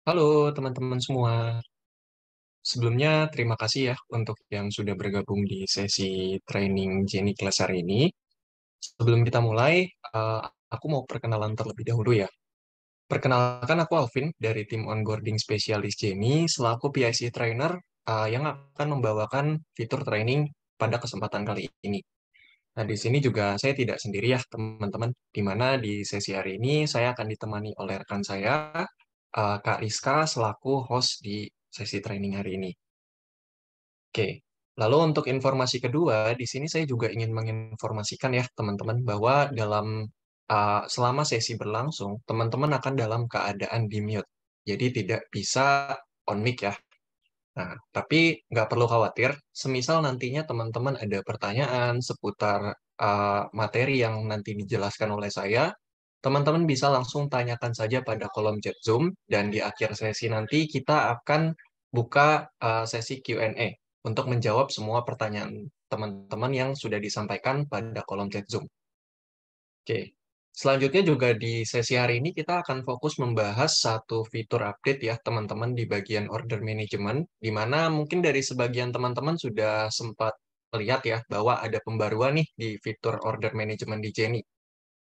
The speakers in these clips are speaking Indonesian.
Halo teman-teman semua. Sebelumnya terima kasih ya untuk yang sudah bergabung di sesi training Jenny Class hari ini. Sebelum kita mulai, eh, aku mau perkenalan terlebih dahulu ya. Perkenalkan aku Alvin dari tim onboarding spesialis Jenny selaku PIC trainer yang akan membawakan fitur training pada kesempatan kali ini. Nah, di sini juga saya tidak sendiri ya, teman-teman. Di mana di sesi hari ini saya akan ditemani oleh rekan saya, Kak Rizka, selaku host di sesi training hari ini. Oke, lalu untuk informasi kedua, di sini saya juga ingin menginformasikan ya, teman-teman, bahwa selama sesi berlangsung, teman-teman akan dalam keadaan di mute. Jadi tidak bisa on mic ya. Nah, tapi nggak perlu khawatir, semisal nantinya teman-teman ada pertanyaan seputar materi yang nanti dijelaskan oleh saya, teman-teman bisa langsung tanyakan saja pada kolom chat Zoom, dan di akhir sesi nanti kita akan buka sesi Q&A untuk menjawab semua pertanyaan teman-teman yang sudah disampaikan pada kolom chat Zoom. Oke, selanjutnya juga di sesi hari ini kita akan fokus membahas satu fitur update ya teman-teman di bagian order management, di mana mungkin dari sebagian teman-teman sudah sempat melihat ya bahwa ada pembaruan nih di fitur order management di Jenny,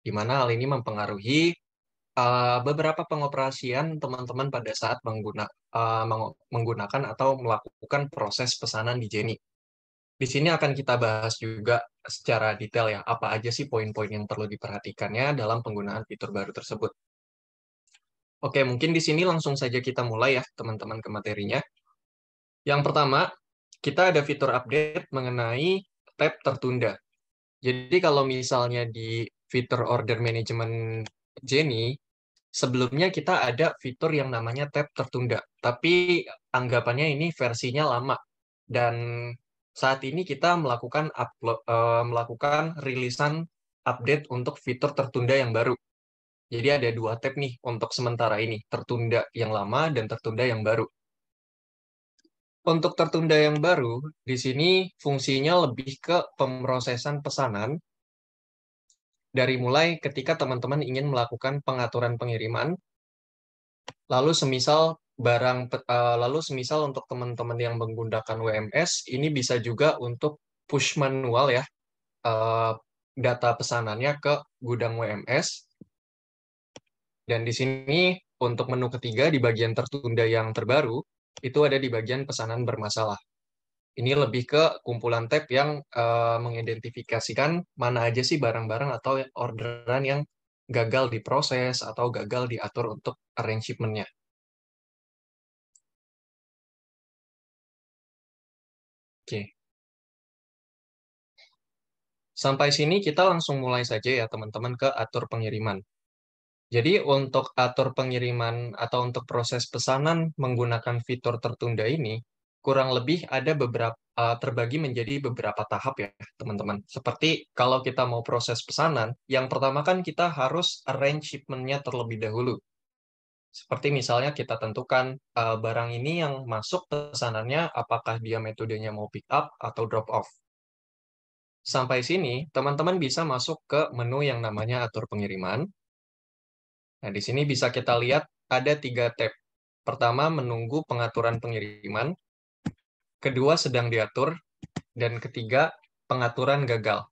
di mana hal ini mempengaruhi beberapa pengoperasian teman-teman pada saat menggunakan atau melakukan proses pesanan di Jenny. Di sini akan kita bahas juga secara detail ya, apa aja sih poin-poin yang perlu diperhatikannya dalam penggunaan fitur baru tersebut. Oke, mungkin di sini langsung saja kita mulai ya, teman-teman, ke materinya. Yang pertama, kita ada fitur update mengenai tab tertunda. Jadi kalau misalnya di fitur order management Jenny, sebelumnya kita ada fitur yang namanya tab tertunda, tapi anggapannya ini versinya lama. Dan saat ini kita melakukan rilisan update untuk fitur tertunda yang baru. Jadi ada dua tab nih untuk sementara ini, tertunda yang lama dan tertunda yang baru. Untuk tertunda yang baru, di sini fungsinya lebih ke pemrosesan pesanan dari mulai ketika teman-teman ingin melakukan pengaturan pengiriman. Lalu semisal untuk teman-teman yang menggunakan WMS, ini bisa juga untuk push manual ya, eh, data pesanannya ke gudang WMS. Dan di sini untuk menu ketiga di bagian tertunda yang terbaru, itu ada di bagian pesanan bermasalah. Ini lebih ke kumpulan tab yang mengidentifikasikan mana aja sih barang-barang atau orderan yang gagal diproses atau gagal diatur untuk arrangement-nya. Oke. Sampai sini kita langsung mulai saja ya teman-teman ke atur pengiriman. Jadi untuk atur pengiriman atau untuk proses pesanan menggunakan fitur tertunda ini kurang lebih ada terbagi menjadi beberapa tahap ya teman-teman. Seperti kalau kita mau proses pesanan, yang pertama kan kita harus arrange shipment-nya terlebih dahulu. Seperti misalnya kita tentukan barang ini yang masuk pesanannya apakah dia metodenya mau pick up atau drop off. Sampai sini, teman-teman bisa masuk ke menu yang namanya atur pengiriman. Nah, di sini bisa kita lihat ada tiga tab. Pertama, menunggu pengaturan pengiriman. Kedua, sedang diatur. Dan ketiga, pengaturan gagal.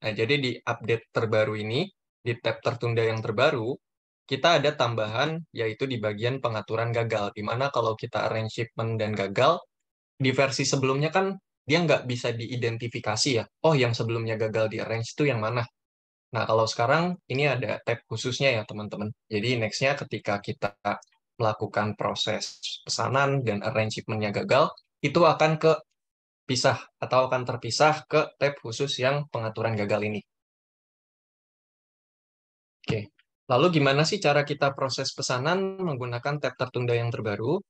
Nah, jadi di update terbaru ini, di tab tertunda yang terbaru, kita ada tambahan yaitu di bagian pengaturan gagal. Di mana kalau kita arrange shipment dan gagal, di versi sebelumnya kan dia nggak bisa diidentifikasi ya. Oh, yang sebelumnya gagal di arrange itu yang mana? Nah, kalau sekarang ini ada tab khususnya ya, teman-teman. Jadi, next-nya ketika kita melakukan proses pesanan dan arrangement-nya gagal, itu akan kepisah atau akan terpisah ke tab khusus yang pengaturan gagal ini. Oke. Lalu gimana sih cara kita proses pesanan menggunakan tab tertunda yang terbaru?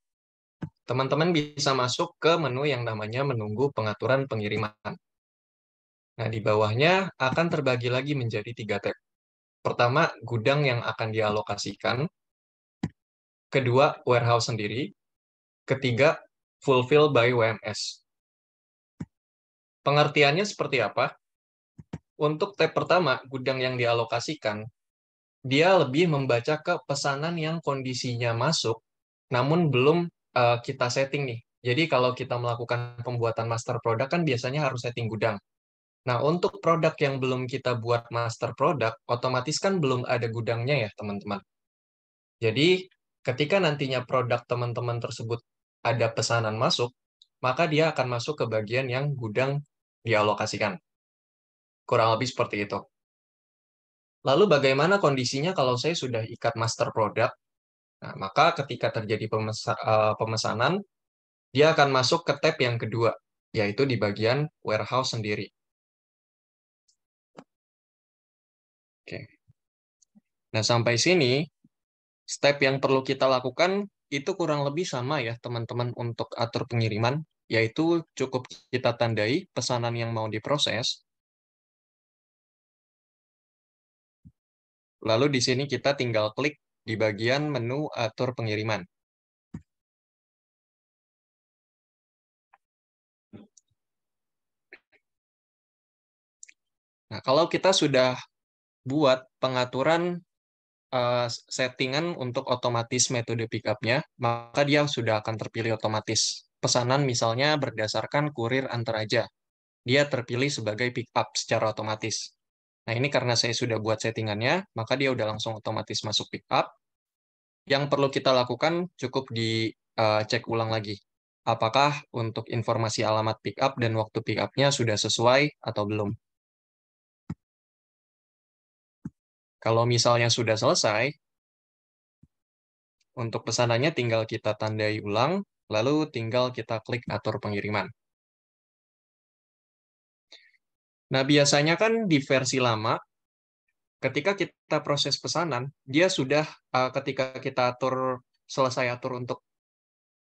Teman-teman bisa masuk ke menu yang namanya menunggu pengaturan pengiriman. Nah, di bawahnya akan terbagi lagi menjadi tiga tab. Pertama, gudang yang akan dialokasikan. Kedua, warehouse sendiri. Ketiga, fulfill by WMS. Pengertiannya seperti apa? Untuk tab pertama, gudang yang dialokasikan, dia lebih membaca ke pesanan yang kondisinya masuk, namun belum kita setting nih. Jadi kalau kita melakukan pembuatan master product kan biasanya harus setting gudang. Nah, untuk produk yang belum kita buat master product, otomatis kan belum ada gudangnya ya, teman-teman. Jadi, ketika nantinya produk teman-teman tersebut ada pesanan masuk, maka dia akan masuk ke bagian yang gudang dialokasikan. Kurang lebih seperti itu. Lalu bagaimana kondisinya kalau saya sudah ikat master product? Nah, maka ketika terjadi pemesanan, dia akan masuk ke tab yang kedua, yaitu di bagian warehouse sendiri. Oke. Nah, sampai sini, step yang perlu kita lakukan itu kurang lebih sama ya, teman-teman, untuk atur pengiriman, yaitu cukup kita tandai pesanan yang mau diproses, lalu di sini kita tinggal klik di bagian menu atur pengiriman. Nah, kalau kita sudah buat pengaturan settingan untuk otomatis metode pickup-nya, maka dia sudah akan terpilih otomatis. Pesanan misalnya berdasarkan kurir antar aja, dia terpilih sebagai pickup secara otomatis. Nah, ini karena saya sudah buat settingannya, maka dia udah langsung otomatis masuk pickup. Yang perlu kita lakukan cukup dicek ulang lagi. Apakah untuk informasi alamat pickup dan waktu pickupnya sudah sesuai atau belum. Kalau misalnya sudah selesai, untuk pesanannya tinggal kita tandai ulang, lalu tinggal kita klik atur pengiriman. Nah, biasanya kan di versi lama, ketika kita proses pesanan, dia sudah ketika kita selesai atur untuk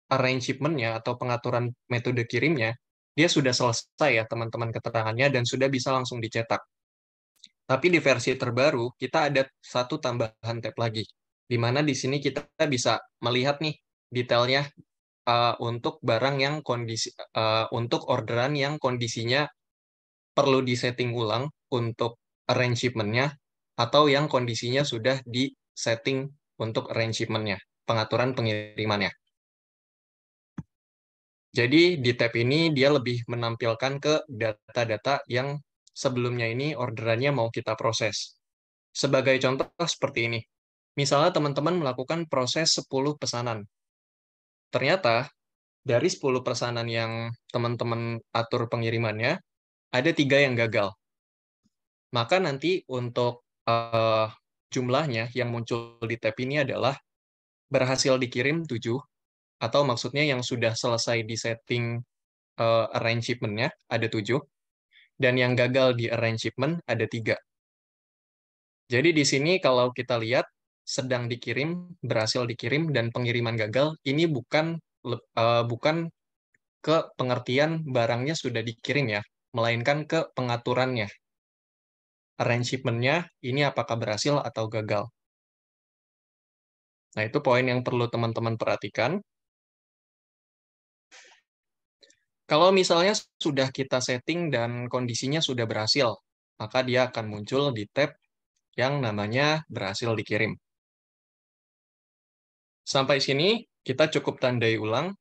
arrange shipment-nya atau pengaturan metode kirimnya, dia sudah selesai ya teman-teman keterangannya dan sudah bisa langsung dicetak. Tapi di versi terbaru, kita ada satu tambahan tab lagi, di mana di sini kita bisa melihat nih detailnya untuk barang yang untuk orderan yang kondisinya perlu disetting ulang untuk arrange shipment-nya atau yang kondisinya sudah disetting untuk arrange shipment-nya, pengaturan pengirimannya. Jadi di tab ini dia lebih menampilkan ke data-data yang sebelumnya ini orderannya mau kita proses. Sebagai contoh seperti ini. Misalnya teman-teman melakukan proses 10 pesanan. Ternyata dari 10 pesanan yang teman-teman atur pengirimannya, ada 3 yang gagal. Maka nanti untuk jumlahnya yang muncul di tab ini adalah berhasil dikirim 7, atau maksudnya yang sudah selesai di setting arrangement-nya ada 7, dan yang gagal di arrangement ada 3. Jadi di sini kalau kita lihat sedang dikirim, berhasil dikirim, dan pengiriman gagal, ini bukan ke pengertian barangnya sudah dikirim ya, melainkan ke pengaturannya. Arrangement-nya ini apakah berhasil atau gagal. Nah, itu poin yang perlu teman-teman perhatikan. Kalau misalnya sudah kita setting dan kondisinya sudah berhasil, maka dia akan muncul di tab yang namanya berhasil dikirim. Sampai sini, kita cukup tandai ulang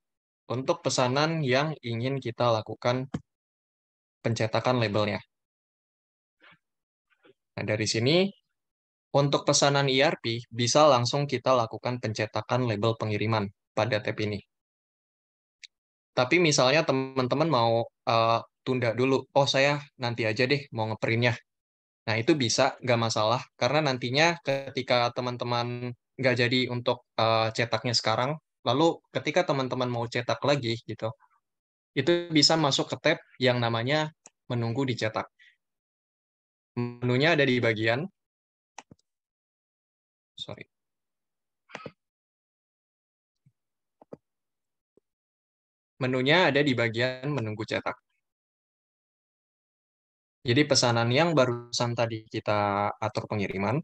untuk pesanan yang ingin kita lakukan pencetakan labelnya. Nah, dari sini, untuk pesanan ERP, bisa langsung kita lakukan pencetakan label pengiriman pada tab ini. Tapi misalnya teman-teman mau tunda dulu, oh saya nanti aja deh mau ngeprintnya. Nah, itu bisa, nggak masalah, karena nantinya ketika teman-teman nggak jadi untuk cetaknya sekarang, lalu ketika teman-teman mau cetak lagi, gitu, itu bisa masuk ke tab yang namanya menunggu dicetak. Menunya ada di bagian, sorry, menunya ada di bagian menunggu cetak. Jadi pesanan yang barusan tadi kita atur pengiriman,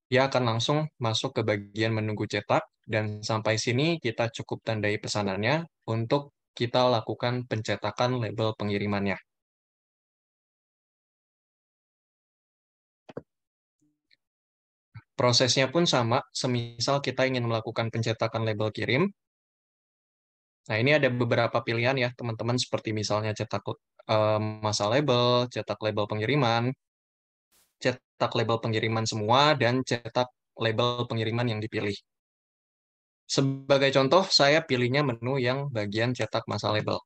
dia akan langsung masuk ke bagian menunggu cetak, dan sampai sini kita cukup tandai pesanannya untuk kita lakukan pencetakan label pengirimannya. Prosesnya pun sama, semisal kita ingin melakukan pencetakan label kirim. Nah, ini ada beberapa pilihan ya, teman-teman, seperti misalnya cetak masa label, cetak label pengiriman, cetak label pengiriman semua, dan cetak label pengiriman yang dipilih. Sebagai contoh, saya pilihnya menu yang bagian cetak masa label.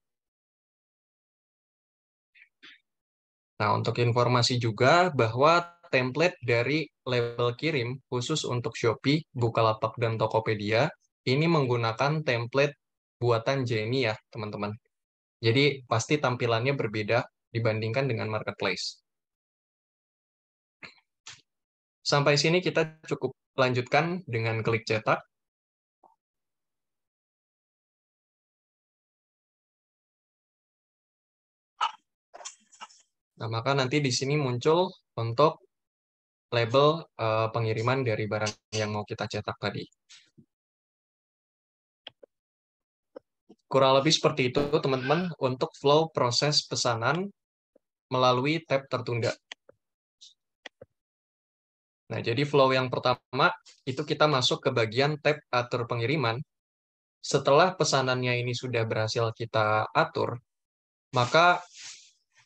Nah, untuk informasi juga bahwa template dari label kirim khusus untuk Shopee, Bukalapak, dan Tokopedia ini menggunakan template buatan Jenny ya, teman-teman. Jadi pasti tampilannya berbeda dibandingkan dengan marketplace. Sampai sini kita cukup lanjutkan dengan klik cetak. Nah, maka nanti di sini muncul untuk label pengiriman dari barang yang mau kita cetak tadi. Kurang lebih seperti itu, teman-teman, untuk flow proses pesanan melalui tab tertunda. Nah, jadi flow yang pertama, itu kita masuk ke bagian tab atur pengiriman. Setelah pesanannya ini sudah berhasil kita atur, maka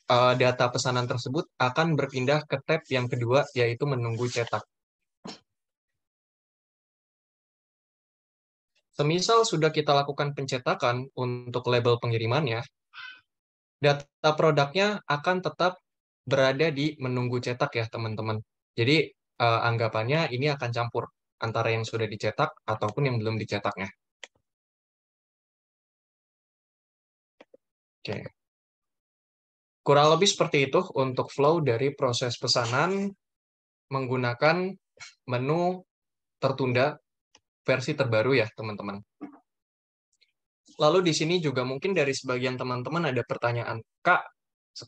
data pesanan tersebut akan berpindah ke tab yang kedua, yaitu menunggu cetak. Semisal sudah kita lakukan pencetakan untuk label pengirimannya, data produknya akan tetap berada di menunggu cetak ya, teman-teman. Jadi, anggapannya ini akan campur antara yang sudah dicetak ataupun yang belum dicetaknya. Oke. Kurang lebih seperti itu untuk flow dari proses pesanan menggunakan menu tertunda versi terbaru ya, teman-teman. Lalu di sini juga mungkin dari sebagian teman-teman ada pertanyaan, Kak,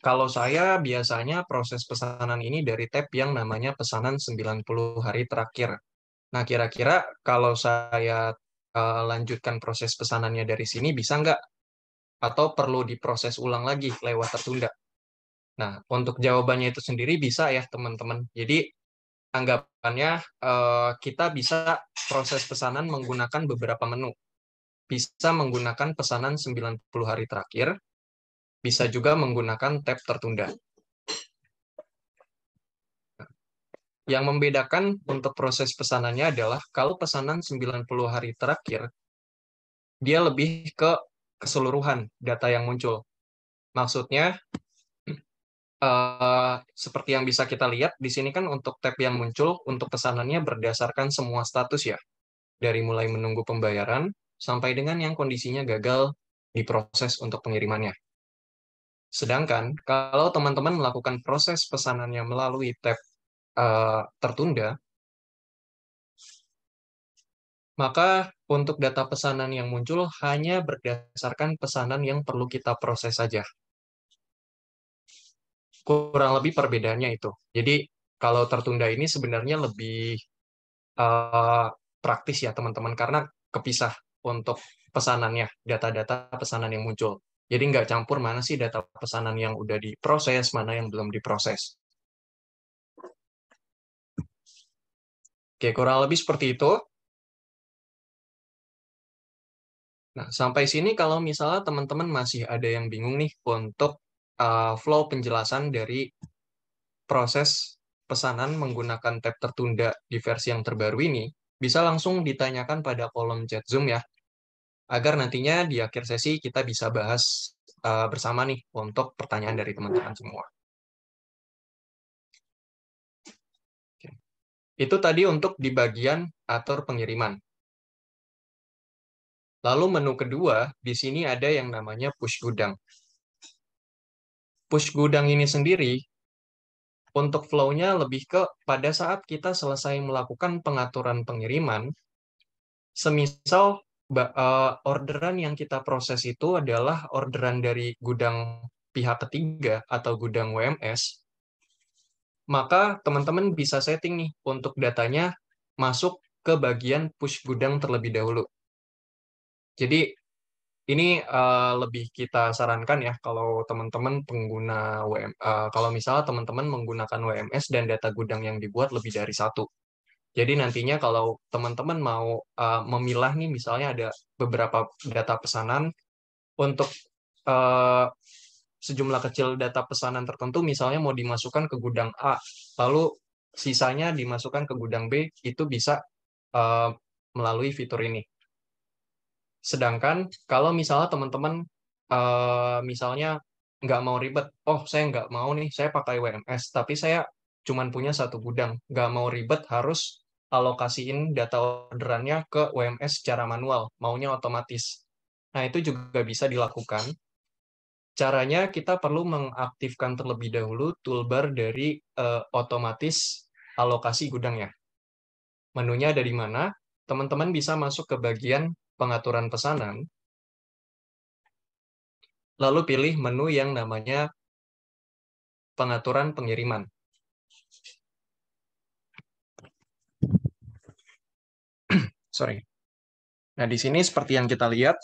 kalau saya biasanya proses pesanan ini dari tab yang namanya pesanan 90 hari terakhir. Nah, kira-kira kalau saya lanjutkan proses pesanannya dari sini bisa nggak? Atau perlu diproses ulang lagi lewat tertunda? Nah, untuk jawabannya itu sendiri bisa ya, teman-teman. Jadi, anggapannya kita bisa proses pesanan menggunakan beberapa menu. Bisa menggunakan pesanan 90 hari terakhir, bisa juga menggunakan tab tertunda. Yang membedakan untuk proses pesanannya adalah kalau pesanan 90 hari terakhir, dia lebih ke keseluruhan data yang muncul. Maksudnya, seperti yang bisa kita lihat, di sini kan untuk tab yang muncul, untuk pesanannya berdasarkan semua status ya. Dari mulai menunggu pembayaran, sampai dengan yang kondisinya gagal diproses untuk pengirimannya. Sedangkan kalau teman-teman melakukan proses pesanannya melalui tab tertunda, maka untuk data pesanan yang muncul hanya berdasarkan pesanan yang perlu kita proses saja. Kurang lebih perbedaannya itu. Jadi kalau tertunda ini sebenarnya lebih eh, praktis ya teman-teman, karena kepisah untuk pesanannya, data-data pesanan yang muncul. Jadi nggak campur mana sih data pesanan yang udah diproses, mana yang belum diproses. Oke, kurang lebih seperti itu. Nah, sampai sini kalau misalnya teman-teman masih ada yang bingung nih untuk flow penjelasan dari proses pesanan menggunakan tab tertunda di versi yang terbaru ini, bisa langsung ditanyakan pada kolom chat Zoom ya, agar nantinya di akhir sesi kita bisa bahas bersama nih untuk pertanyaan dari teman-teman semua. Oke. Itu tadi untuk di bagian atur pengiriman. Lalu menu kedua, di sini ada yang namanya push gudang. Push gudang ini sendiri, untuk flow-nya lebih ke pada saat kita selesai melakukan pengaturan pengiriman, semisal orderan yang kita proses itu adalah orderan dari gudang pihak ketiga atau gudang WMS, maka teman-teman bisa setting nih untuk datanya masuk ke bagian push gudang terlebih dahulu. Jadi ini lebih kita sarankan ya kalau teman-teman pengguna kalau misalnya teman-teman menggunakan WMS dan data gudang yang dibuat lebih dari satu. Jadi nantinya kalau teman-teman mau memilah nih, misalnya ada beberapa data pesanan untuk eh, sejumlah kecil data pesanan tertentu, misalnya mau dimasukkan ke gudang A, lalu sisanya dimasukkan ke gudang B, itu bisa eh, melalui fitur ini. Sedangkan kalau misalnya teman-teman misalnya nggak mau ribet, oh saya nggak mau nih, saya pakai WMS, tapi saya cuman punya satu gudang, nggak mau ribet harus alokasiin data orderannya ke WMS secara manual, maunya otomatis. Nah, itu juga bisa dilakukan. Caranya kita perlu mengaktifkan terlebih dahulu toolbar dari otomatis alokasi gudangnya. Menunya ada di mana? Teman-teman bisa masuk ke bagian pengaturan pesanan, lalu pilih menu yang namanya pengaturan pengiriman. Sorry. Nah, di sini seperti yang kita lihat,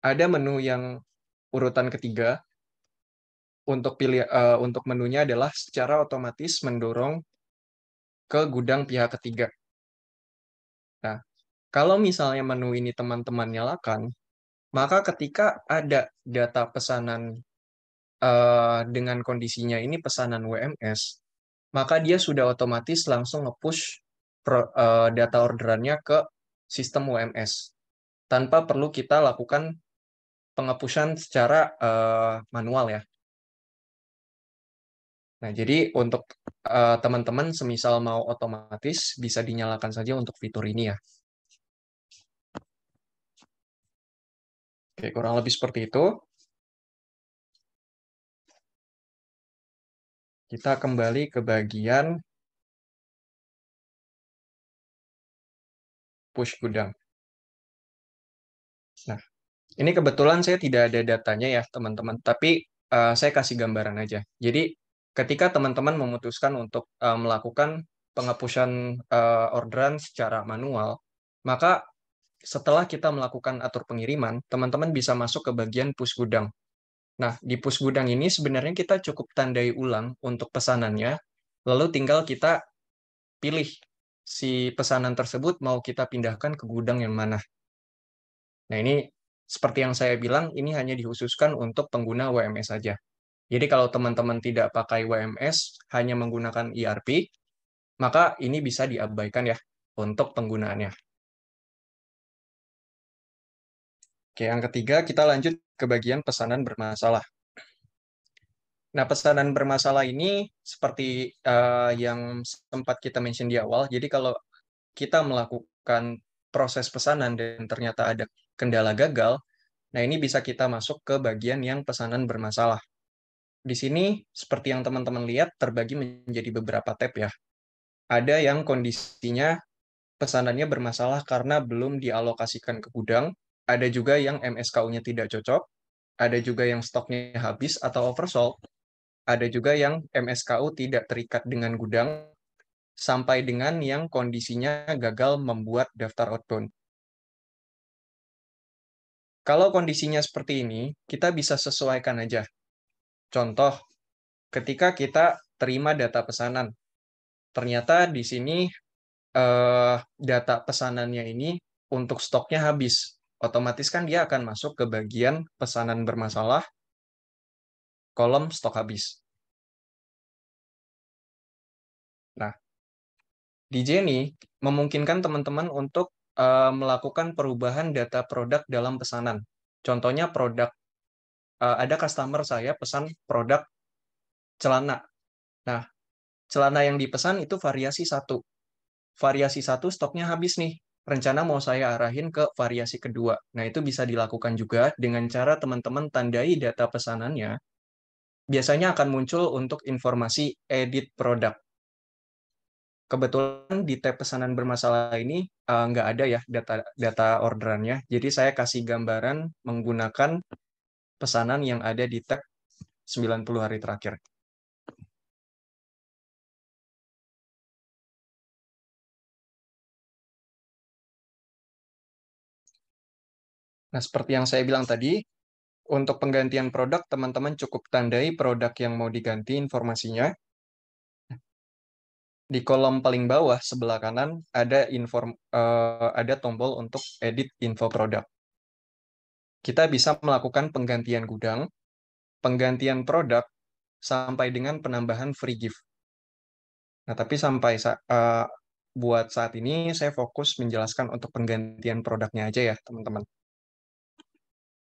ada menu yang urutan ketiga. Untuk menunya adalah secara otomatis mendorong ke gudang pihak ketiga. Nah, kalau misalnya menu ini teman-teman nyalakan, maka ketika ada data pesanan dengan kondisinya ini pesanan WMS, maka dia sudah otomatis langsung nge-push data orderannya ke sistem WMS tanpa perlu kita lakukan pengepushan secara manual ya. Nah, jadi untuk teman-teman semisal mau otomatis bisa dinyalakan saja untuk fitur ini ya. Oke, kurang lebih seperti itu. Kita kembali ke bagian push gudang. Nah, ini kebetulan saya tidak ada datanya ya, teman-teman, tapi saya kasih gambaran aja. Jadi, ketika teman-teman memutuskan untuk melakukan penghapusan orderan secara manual, maka setelah kita melakukan atur pengiriman, teman-teman bisa masuk ke bagian push gudang. Nah, di push gudang ini sebenarnya kita cukup tandai ulang untuk pesanannya, lalu tinggal kita pilih si pesanan tersebut mau kita pindahkan ke gudang yang mana. Nah, ini seperti yang saya bilang, ini hanya dikhususkan untuk pengguna WMS saja. Jadi kalau teman-teman tidak pakai WMS, hanya menggunakan ERP, maka ini bisa diabaikan ya untuk penggunaannya. Oke, yang ketiga kita lanjut ke bagian pesanan bermasalah. Nah, pesanan bermasalah ini seperti yang sempat kita mention di awal. Jadi kalau kita melakukan proses pesanan dan ternyata ada kendala gagal, nah ini bisa kita masuk ke bagian yang pesanan bermasalah. Di sini, seperti yang teman-teman lihat, terbagi menjadi beberapa tab ya. Ada yang kondisinya pesanannya bermasalah karena belum dialokasikan ke gudang, ada juga yang MSKU-nya tidak cocok, ada juga yang stoknya habis atau oversold, ada juga yang MSKU tidak terikat dengan gudang, sampai dengan yang kondisinya gagal membuat daftar outbound. Kalau kondisinya seperti ini, kita bisa sesuaikan aja. Contoh, ketika kita terima data pesanan, ternyata di sini data pesanannya ini untuk stoknya habis. Otomatis kan dia akan masuk ke bagian pesanan bermasalah, kolom stok habis. Nah, di Jenny memungkinkan teman-teman untuk melakukan perubahan data produk dalam pesanan. Contohnya produk, ada customer saya pesan produk celana. Nah, celana yang dipesan itu variasi satu. Variasi satu stoknya habis nih. Rencana mau saya arahin ke variasi kedua. Nah, itu bisa dilakukan juga dengan cara teman-teman tandai data pesanannya. Biasanya akan muncul untuk informasi edit produk. Kebetulan di tab pesanan bermasalah ini nggak ada ya data data orderannya. Jadi saya kasih gambaran menggunakan pesanan yang ada di tab 90 hari terakhir. Nah, seperti yang saya bilang tadi, untuk penggantian produk, teman-teman cukup tandai produk yang mau diganti informasinya. Di kolom paling bawah sebelah kanan ada tombol untuk edit info produk. Kita bisa melakukan penggantian gudang, penggantian produk, sampai dengan penambahan free gift. Nah, tapi buat saat ini saya fokus menjelaskan untuk penggantian produknya aja ya, teman-teman.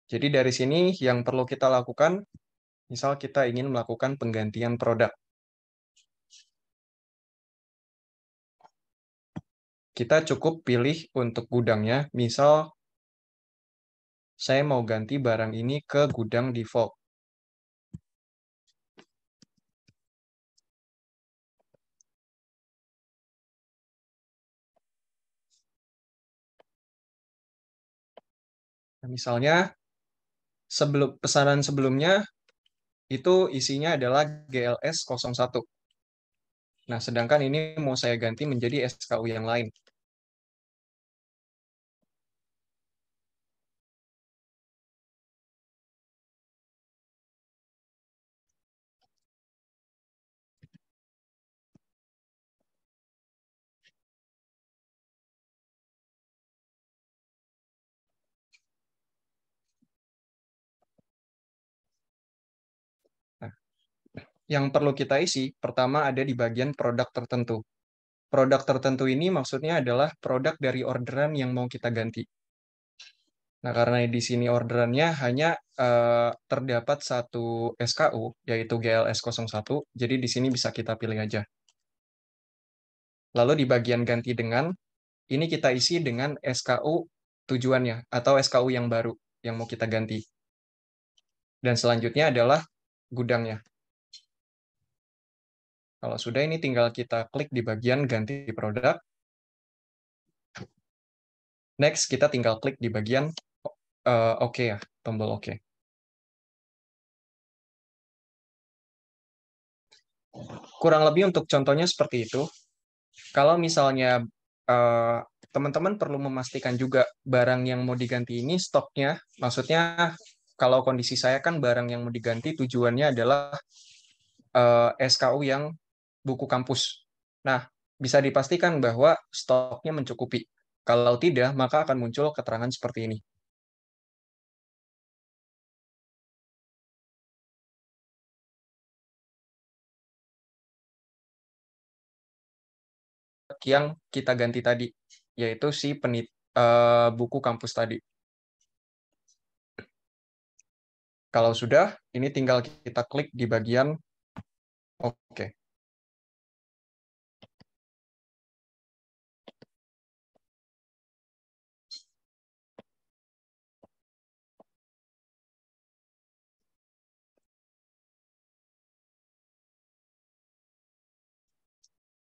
Jadi dari sini yang perlu kita lakukan, misal kita ingin melakukan penggantian produk. Kita cukup pilih untuk gudangnya, misal saya mau ganti barang ini ke gudang default. Nah, misalnya pesanan sebelumnya itu isinya adalah GLS 01. Nah, sedangkan ini mau saya ganti menjadi SKU yang lain. Nah, yang perlu kita isi, pertama ada di bagian produk tertentu. Produk tertentu ini maksudnya adalah produk dari orderan yang mau kita ganti. Nah, karena di sini orderannya hanya terdapat satu SKU, yaitu GLS 01, jadi di sini bisa kita pilih aja. Lalu di bagian ganti dengan, ini kita isi dengan SKU tujuannya, atau SKU yang baru yang mau kita ganti. Dan selanjutnya adalah gudangnya. Kalau sudah, ini tinggal kita klik di bagian ganti produk. Next, kita tinggal klik di bagian OK ya, tombol OK. Kurang lebih untuk contohnya seperti itu. Kalau misalnya eh, teman-teman perlu memastikan juga barang yang mau diganti ini stoknya, maksudnya kalau kondisi saya kan barang yang mau diganti tujuannya adalah SKU yang buku kampus. Nah, bisa dipastikan bahwa stoknya mencukupi. Kalau tidak, maka akan muncul keterangan seperti ini. Yang kita ganti tadi, yaitu si buku kampus tadi. Kalau sudah, ini tinggal kita klik di bagian OK.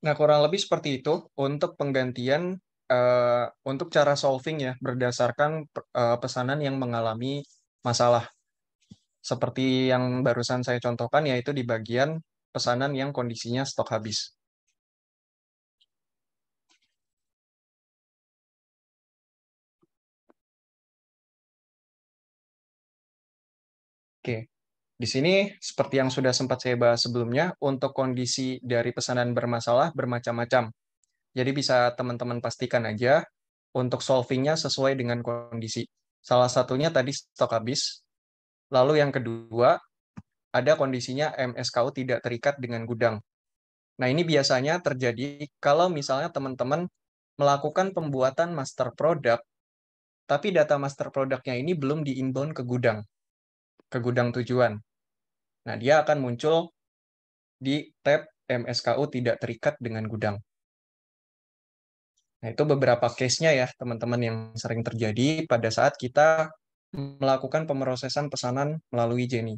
Nah, kurang lebih seperti itu untuk penggantian untuk cara solving ya berdasarkan pesanan yang mengalami masalah. Seperti yang barusan saya contohkan yaitu di bagian pesanan yang kondisinya stok habis. Oke, di sini seperti yang sudah sempat saya bahas sebelumnya, untuk kondisi dari pesanan bermasalah bermacam-macam. Jadi bisa teman-teman pastikan aja untuk solvingnya sesuai dengan kondisi. Salah satunya tadi stok habis. Lalu yang kedua, ada kondisinya MSKU tidak terikat dengan gudang. Nah, ini biasanya terjadi kalau misalnya teman-teman melakukan pembuatan master product, tapi data master produknya ini belum di-inbound ke gudang tujuan. Nah, dia akan muncul di tab MSKU tidak terikat dengan gudang. Nah, itu beberapa case-nya ya, teman-teman, yang sering terjadi pada saat kita melakukan pemrosesan pesanan melalui Jenny.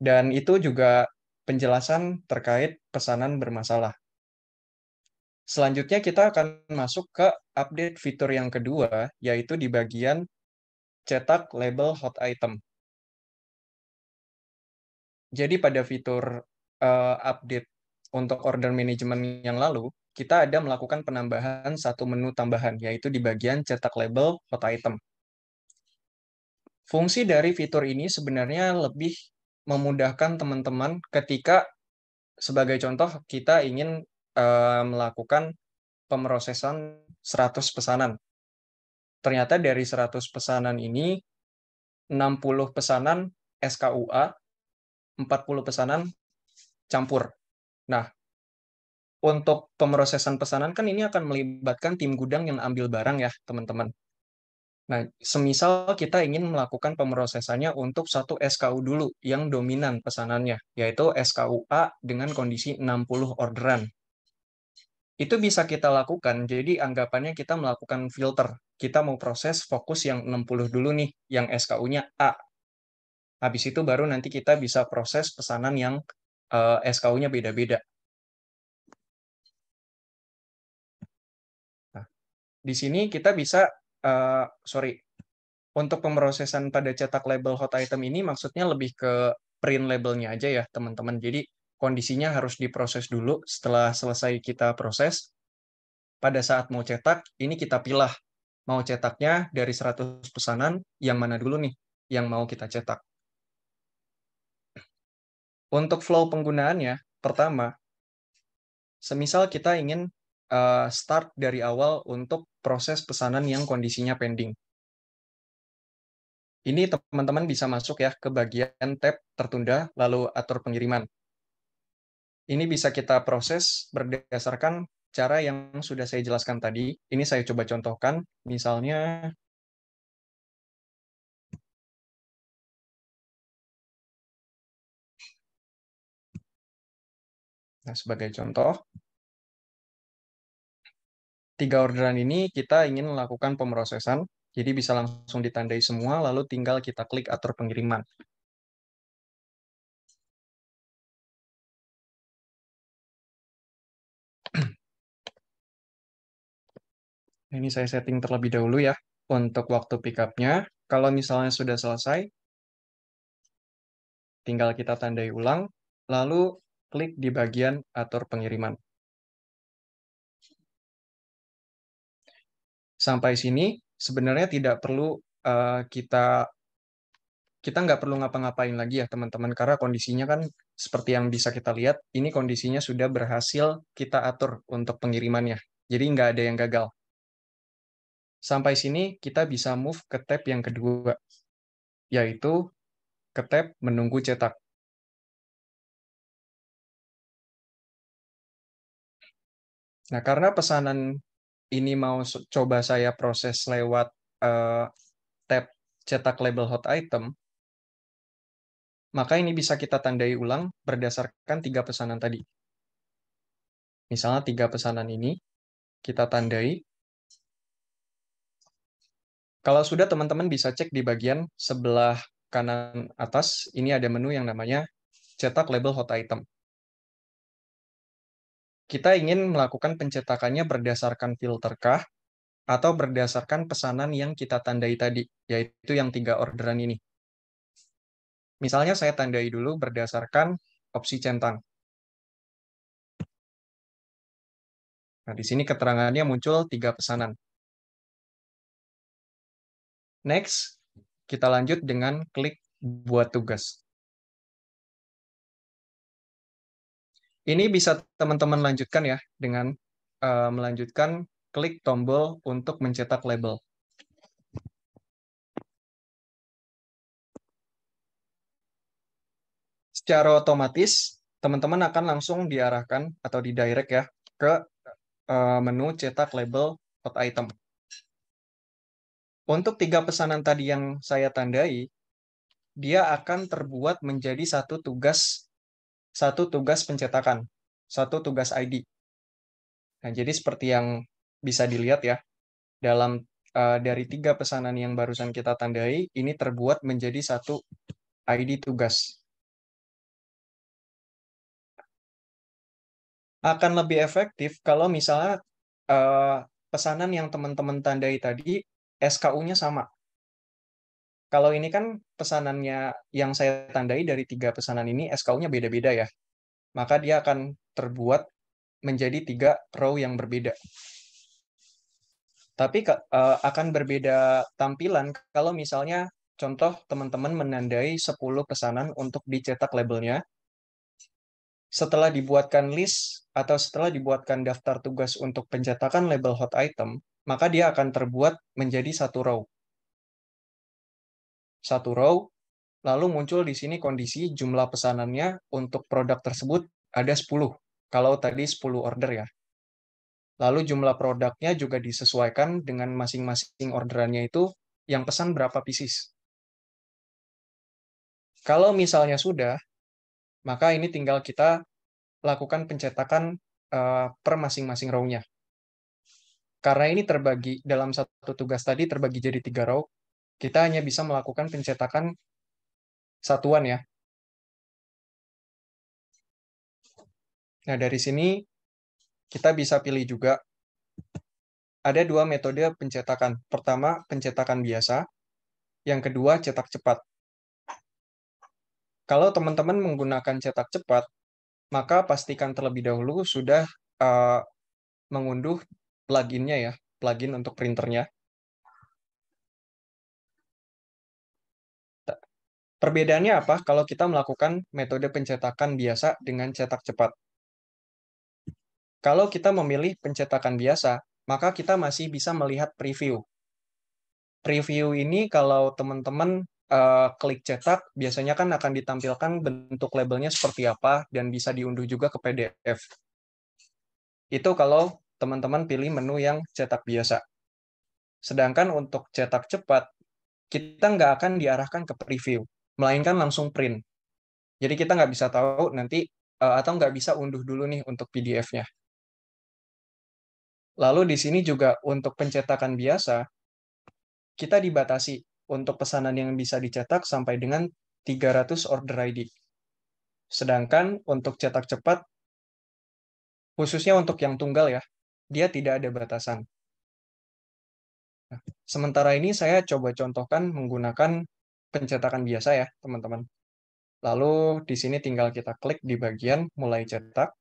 Dan itu juga penjelasan terkait pesanan bermasalah. Selanjutnya kita akan masuk ke update fitur yang kedua, yaitu di bagian cetak label hot item. Jadi pada fitur update untuk order management yang lalu, kita ada melakukan penambahan satu menu tambahan, yaitu di bagian cetak label hot item. Fungsi dari fitur ini sebenarnya lebih memudahkan teman-teman ketika sebagai contoh, kita ingin melakukan pemrosesan 100 pesanan. Ternyata dari 100 pesanan ini, 60 pesanan SKUA, 40 pesanan campur. Nah, untuk pemrosesan pesanan kan ini akan melibatkan tim gudang yang ambil barang ya, teman-teman. Nah, semisal kita ingin melakukan pemrosesannya untuk satu SKU dulu yang dominan pesanannya, yaitu SKUA dengan kondisi 60 orderan. Itu bisa kita lakukan, jadi anggapannya kita melakukan filter. Kita mau proses fokus yang 60 dulu nih, yang SKU-nya A. Habis itu baru nanti kita bisa proses pesanan yang SKU-nya beda-beda. Nah, di sini kita bisa, sorry, untuk pemrosesan pada cetak label hot item ini maksudnya lebih ke print labelnya aja ya, teman-teman. Jadi kondisinya harus diproses dulu. Setelah selesai kita proses, pada saat mau cetak, ini kita pilah. Mau cetaknya dari 100 pesanan, yang mana dulu nih yang mau kita cetak. Untuk flow penggunaannya, pertama, semisal kita ingin start dari awal untuk proses pesanan yang kondisinya pending. Ini teman-teman bisa masuk ya ke bagian tab tertunda, lalu atur pengiriman. Ini bisa kita proses berdasarkan cara yang sudah saya jelaskan tadi. Ini saya coba contohkan, misalnya, nah sebagai contoh, 3 orderan ini kita ingin melakukan pemrosesan, jadi bisa langsung ditandai semua, lalu tinggal kita klik atur pengiriman. Ini saya setting terlebih dahulu ya, untuk waktu pick-up-nya. Kalau misalnya sudah selesai, tinggal kita tandai ulang, lalu klik di bagian atur pengiriman. Sampai sini, sebenarnya tidak perlu kita nggak perlu ngapa-ngapain lagi ya teman-teman, karena kondisinya kan seperti yang bisa kita lihat, ini kondisinya sudah berhasil kita atur untuk pengirimannya. Jadi nggak ada yang gagal. Sampai sini kita bisa move ke tab yang kedua, yaitu ke tab menunggu cetak. Nah, karena pesanan ini mau coba saya proses lewat tab cetak label hot item, maka ini bisa kita tandai ulang berdasarkan 3 pesanan tadi. Misalnya 3 pesanan ini kita tandai. Kalau sudah, teman-teman bisa cek di bagian sebelah kanan atas, ini ada menu yang namanya cetak label hot item. Kita ingin melakukan pencetakannya berdasarkan filter kah, atau berdasarkan pesanan yang kita tandai tadi, yaitu yang 3 orderan ini. Misalnya saya tandai dulu berdasarkan opsi centang. Nah, di sini keterangannya muncul 3 pesanan. Next, kita lanjut dengan klik buat tugas. Ini bisa teman-teman lanjutkan ya, dengan melanjutkan klik tombol untuk mencetak label. Secara otomatis, teman-teman akan langsung diarahkan atau didirect ya ke menu cetak label hot item. Untuk 3 pesanan tadi yang saya tandai, dia akan terbuat menjadi satu tugas pencetakan, satu tugas ID. Nah, jadi seperti yang bisa dilihat ya, dalam dari 3 pesanan yang barusan kita tandai, ini terbuat menjadi satu ID tugas. Akan lebih efektif kalau misalnya pesanan yang teman-teman tandai tadi SKU-nya sama. Kalau ini kan pesanannya yang saya tandai dari 3 pesanan ini SKU-nya beda-beda ya. Maka dia akan terbuat menjadi 3 row yang berbeda. Tapi akan berbeda tampilan kalau misalnya contoh teman-teman menandai 10 pesanan untuk dicetak labelnya. Setelah dibuatkan list atau setelah dibuatkan daftar tugas untuk pencetakan label hot item, maka dia akan terbuat menjadi satu row. Satu row, lalu muncul di sini kondisi jumlah pesanannya untuk produk tersebut ada 10. Kalau tadi 10 order ya. Lalu jumlah produknya juga disesuaikan dengan masing-masing orderannya itu yang pesan berapa pieces. Kalau misalnya sudah, maka ini tinggal kita lakukan pencetakan per masing-masing row-nya. Karena ini terbagi dalam satu tugas tadi terbagi jadi 3 row, kita hanya bisa melakukan pencetakan satuan ya. Nah, dari sini kita bisa pilih juga ada dua metode pencetakan. Pertama, pencetakan biasa. Yang kedua, cetak cepat. Kalau teman-teman menggunakan cetak cepat, maka pastikan terlebih dahulu sudah uh, mengunduh pluginnya ya, plugin untuk printernya. Perbedaannya apa kalau kita melakukan metode pencetakan biasa dengan cetak cepat? Kalau kita memilih pencetakan biasa, maka kita masih bisa melihat preview. Preview ini kalau teman-teman klik cetak, biasanya kan akan ditampilkan bentuk labelnya seperti apa dan bisa diunduh juga ke PDF. Itu kalau teman-teman pilih menu yang cetak biasa. Sedangkan untuk cetak cepat, kita nggak akan diarahkan ke preview, melainkan langsung print. Jadi kita nggak bisa tahu nanti, atau nggak bisa unduh dulu nih untuk PDF-nya. Lalu di sini juga untuk pencetakan biasa, kita dibatasi untuk pesanan yang bisa dicetak sampai dengan 300 order ID. Sedangkan untuk cetak cepat, khususnya untuk yang tunggal ya, dia tidak ada batasan. Nah, sementara ini saya coba contohkan menggunakan pencetakan biasa ya, teman-teman. Lalu di sini tinggal kita klik di bagian mulai cetak.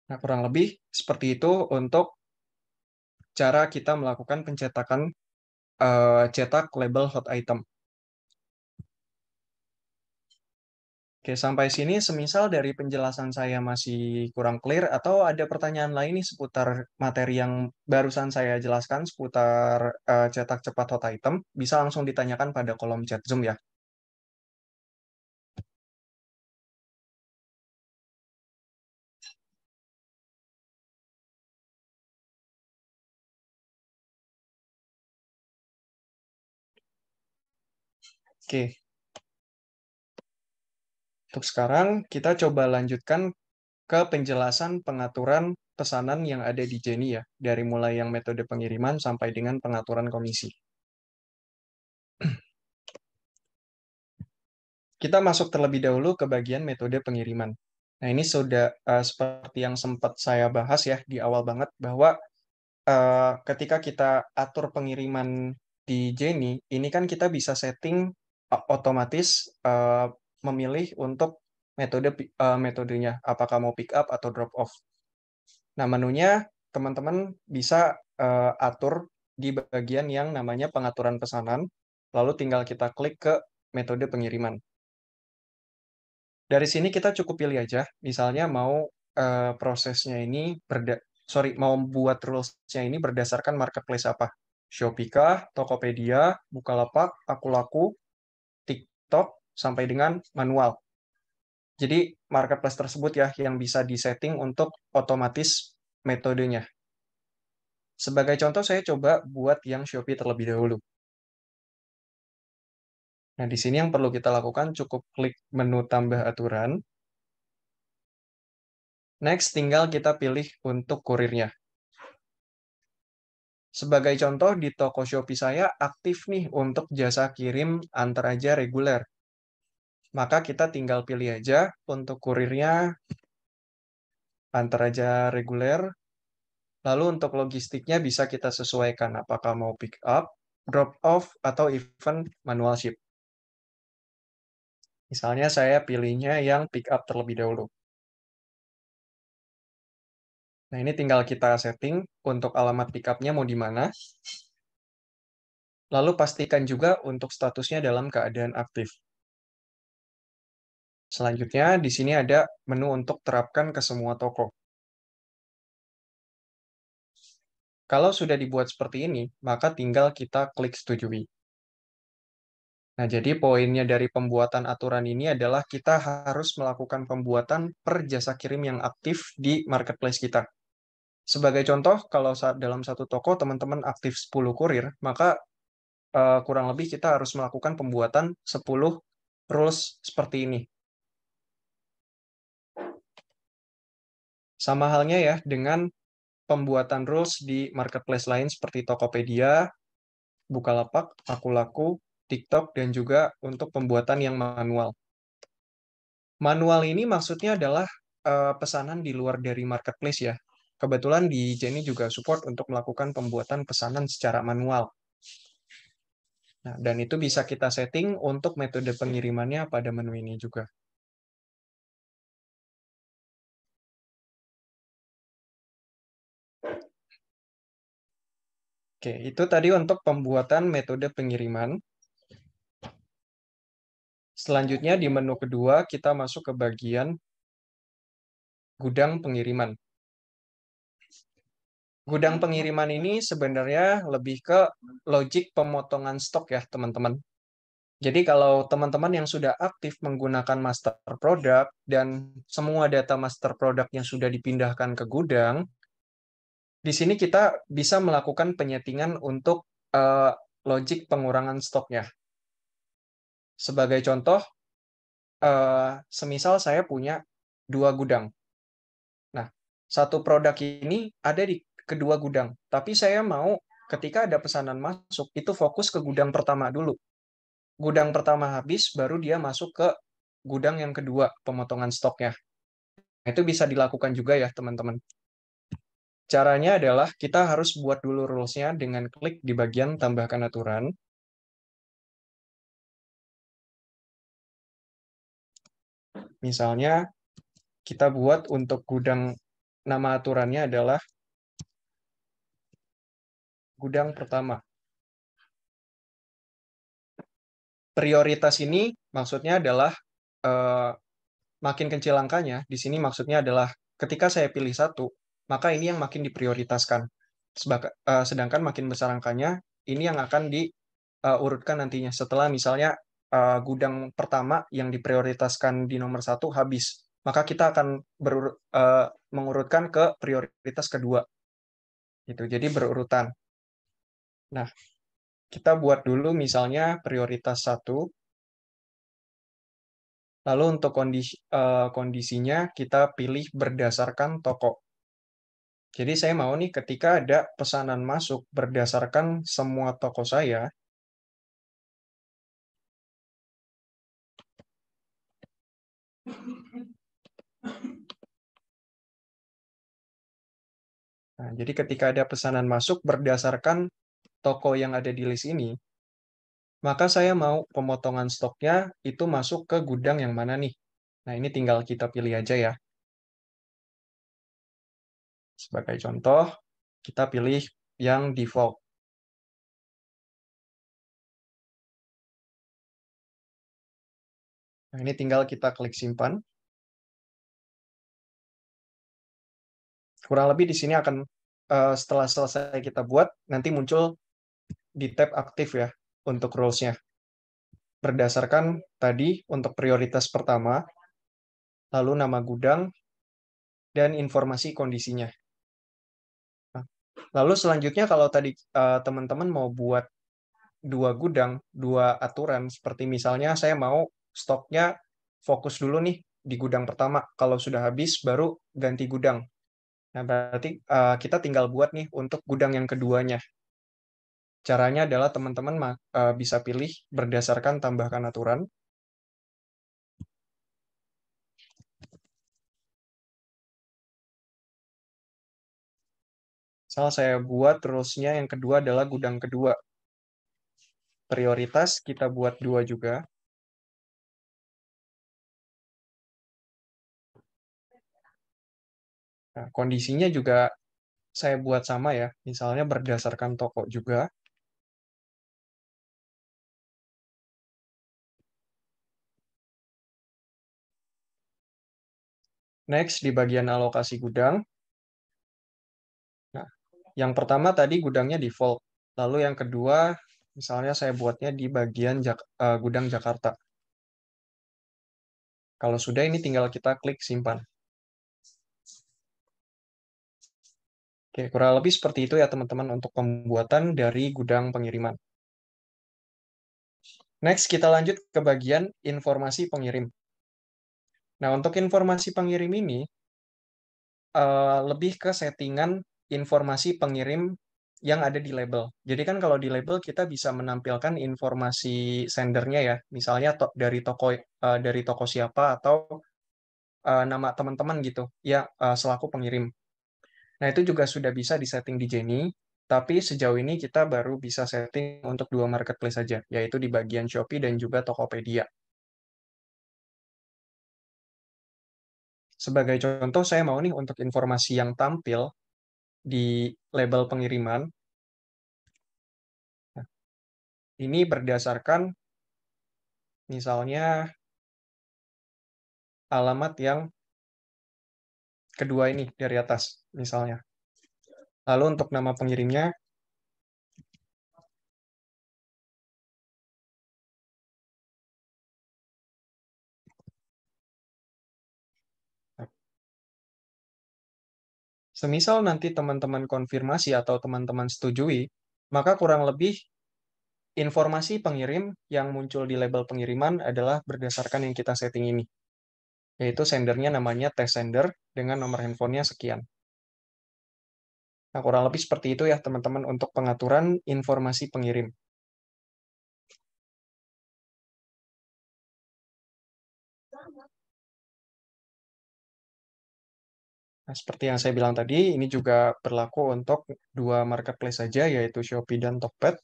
Nah, kurang lebih seperti itu untuk cara kita melakukan pencetakan cetak label hot item. Oke, sampai sini semisal dari penjelasan saya masih kurang clear atau ada pertanyaan lain nih seputar materi yang barusan saya jelaskan seputar cetak cepat hot item, bisa langsung ditanyakan pada kolom chat Zoom ya. Oke, untuk sekarang kita coba lanjutkan ke penjelasan pengaturan pesanan yang ada di Jenny ya, dari mulai yang metode pengiriman sampai dengan pengaturan komisi. Kita masuk terlebih dahulu ke bagian metode pengiriman. Nah, ini sudah seperti yang sempat saya bahas ya di awal banget, bahwa ketika kita atur pengiriman di Jenny, ini kan kita bisa setting otomatis memilih untuk metodenya, apakah mau pick up atau drop off. Nah, menunya teman-teman bisa atur di bagian yang namanya pengaturan pesanan, lalu tinggal kita klik ke metode pengiriman. Dari sini kita cukup pilih aja, misalnya mau prosesnya ini mau buat rules-nya ini berdasarkan marketplace apa? Shopee kah, Tokopedia, Bukalapak, Akulaku, TikTok, sampai dengan manual. Jadi marketplace tersebut ya yang bisa disetting untuk otomatis metodenya. Sebagai contoh saya coba buat yang Shopee terlebih dahulu. Nah, di sini yang perlu kita lakukan cukup klik menu tambah aturan. Next, tinggal kita pilih untuk kurirnya. Sebagai contoh, di toko Shopee saya aktif nih untuk jasa kirim antar aja reguler. Maka kita tinggal pilih aja untuk kurirnya antar aja reguler. Lalu untuk logistiknya bisa kita sesuaikan apakah mau pick up, drop off, atau even manual ship. Misalnya saya pilihnya yang pick up terlebih dahulu. Nah, ini tinggal kita setting untuk alamat pickupnya mau di mana. Lalu pastikan juga untuk statusnya dalam keadaan aktif. Selanjutnya, di sini ada menu untuk terapkan ke semua toko. Kalau sudah dibuat seperti ini, maka tinggal kita klik setujui. Nah, jadi poinnya dari pembuatan aturan ini adalah kita harus melakukan pembuatan per jasa kirim yang aktif di marketplace kita. Sebagai contoh, kalau saat dalam satu toko teman-teman aktif 10 kurir, maka kurang lebih kita harus melakukan pembuatan 10 rules seperti ini. Sama halnya ya dengan pembuatan rules di marketplace lain seperti Tokopedia, Bukalapak, Akulaku, TikTok, dan juga untuk pembuatan yang manual. Manual ini maksudnya adalah pesanan di luar dari marketplace ya. Kebetulan di Jenny juga support untuk melakukan pembuatan pesanan secara manual. Nah, dan itu bisa kita setting untuk metode pengirimannya pada menu ini juga. Oke, itu tadi untuk pembuatan metode pengiriman. Selanjutnya di menu kedua kita masuk ke bagian gudang pengiriman. Gudang pengiriman ini sebenarnya lebih ke logik pemotongan stok ya, teman-teman. Jadi kalau teman-teman yang sudah aktif menggunakan master product dan semua data master produknya sudah dipindahkan ke gudang, di sini kita bisa melakukan penyetingan untuk logik pengurangan stoknya. Sebagai contoh, semisal saya punya 2 gudang. Nah, satu produk ini ada di kedua gudang, tapi saya mau ketika ada pesanan masuk, itu fokus ke gudang pertama dulu. Gudang pertama habis, baru dia masuk ke gudang yang kedua, pemotongan stoknya. Nah, itu bisa dilakukan juga ya, teman-teman. Caranya adalah kita harus buat dulu rules-nya dengan klik di bagian tambahkan aturan. Misalnya, kita buat untuk gudang, nama aturannya adalah gudang pertama. Prioritas ini maksudnya adalah eh, makin kecil angkanya, di sini maksudnya adalah ketika saya pilih satu, maka ini yang makin diprioritaskan. Sedangkan makin besar angkanya, ini yang akan diurutkan nantinya. Setelah misalnya gudang pertama yang diprioritaskan di nomor satu habis, maka kita akan mengurutkan ke prioritas kedua. Gitu. Jadi berurutan. Nah, kita buat dulu misalnya prioritas satu, lalu untuk kondisinya kita pilih berdasarkan toko. Jadi saya mau nih ketika ada pesanan masuk berdasarkan semua toko saya, nah, jadi ketika ada pesanan masuk berdasarkan toko yang ada di list ini, maka saya mau pemotongan stoknya itu masuk ke gudang yang mana nih. Nah, ini tinggal kita pilih aja ya. Sebagai contoh, kita pilih yang default. Nah, ini tinggal kita klik simpan. Kurang lebih di sini akan setelah selesai kita buat, nanti muncul di tab aktif ya untuk rules-nya. Berdasarkan tadi untuk prioritas pertama, lalu nama gudang, dan informasi kondisinya. Nah, lalu selanjutnya kalau tadi teman-teman mau buat 2 gudang, 2 aturan, seperti misalnya saya mau stoknya fokus dulu nih di gudang pertama, kalau sudah habis baru ganti gudang. Nah, berarti kita tinggal buat nih untuk gudang yang keduanya. Caranya adalah teman-teman bisa pilih berdasarkan tambahkan aturan. Misal saya buat terusnya yang kedua adalah gudang kedua. Prioritas kita buat 2 juga. Nah, kondisinya juga saya buat sama ya, misalnya berdasarkan toko juga. Next, di bagian alokasi gudang. Nah, yang pertama tadi gudangnya default. Lalu yang kedua, misalnya saya buatnya di bagian gudang Jakarta. Kalau sudah, ini tinggal kita klik simpan. Oke, kurang lebih seperti itu ya teman-teman untuk pembuatan dari gudang pengiriman. Next, kita lanjut ke bagian informasi pengirim. Nah, untuk informasi pengirim ini, lebih ke settingan informasi pengirim yang ada di label. Jadi kan kalau di label kita bisa menampilkan informasi sendernya ya, misalnya dari toko siapa atau nama teman-teman gitu, ya selaku pengirim. Nah, itu juga sudah bisa disetting di Jenny, tapi sejauh ini kita baru bisa setting untuk dua marketplace saja, yaitu di bagian Shopee dan juga Tokopedia. Sebagai contoh, saya mau nih untuk informasi yang tampil di label pengiriman. Nah, ini berdasarkan misalnya alamat yang kedua ini dari atas, misalnya. Lalu untuk nama pengirimnya, semisal nanti teman-teman konfirmasi atau teman-teman setujui, maka kurang lebih informasi pengirim yang muncul di label pengiriman adalah berdasarkan yang kita setting ini, yaitu sendernya namanya test sender dengan nomor handphonenya sekian. Nah, kurang lebih seperti itu ya teman-teman untuk pengaturan informasi pengirim. Nah, seperti yang saya bilang tadi, ini juga berlaku untuk dua marketplace saja, yaitu Shopee dan Tokped.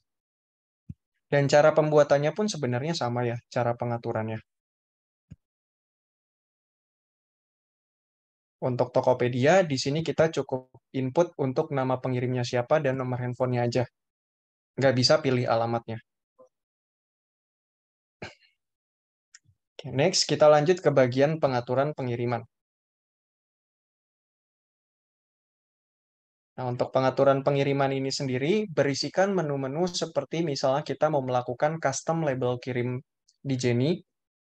Dan cara pembuatannya pun sebenarnya sama ya, cara pengaturannya. Untuk Tokopedia, di sini kita cukup input untuk nama pengirimnya siapa dan nomor handphonenya aja. Nggak bisa pilih alamatnya. Oke, next, kita lanjut ke bagian pengaturan pengiriman. Nah, untuk pengaturan pengiriman ini sendiri berisikan menu-menu seperti misalnya kita mau melakukan custom label kirim di Jenny,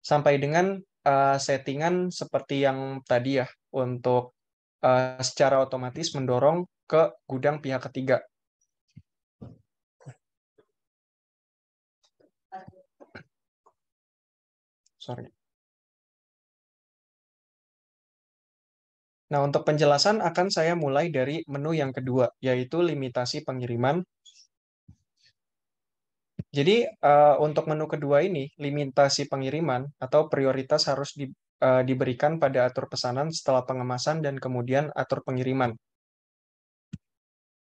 sampai dengan settingan seperti yang tadi ya, untuk secara otomatis mendorong ke gudang pihak ketiga. Sorry. Nah, untuk penjelasan akan saya mulai dari menu yang kedua, yaitu limitasi pengiriman. Jadi, untuk menu kedua ini, limitasi pengiriman atau prioritas harus diberikan pada atur pesanan setelah pengemasan dan kemudian atur pengiriman.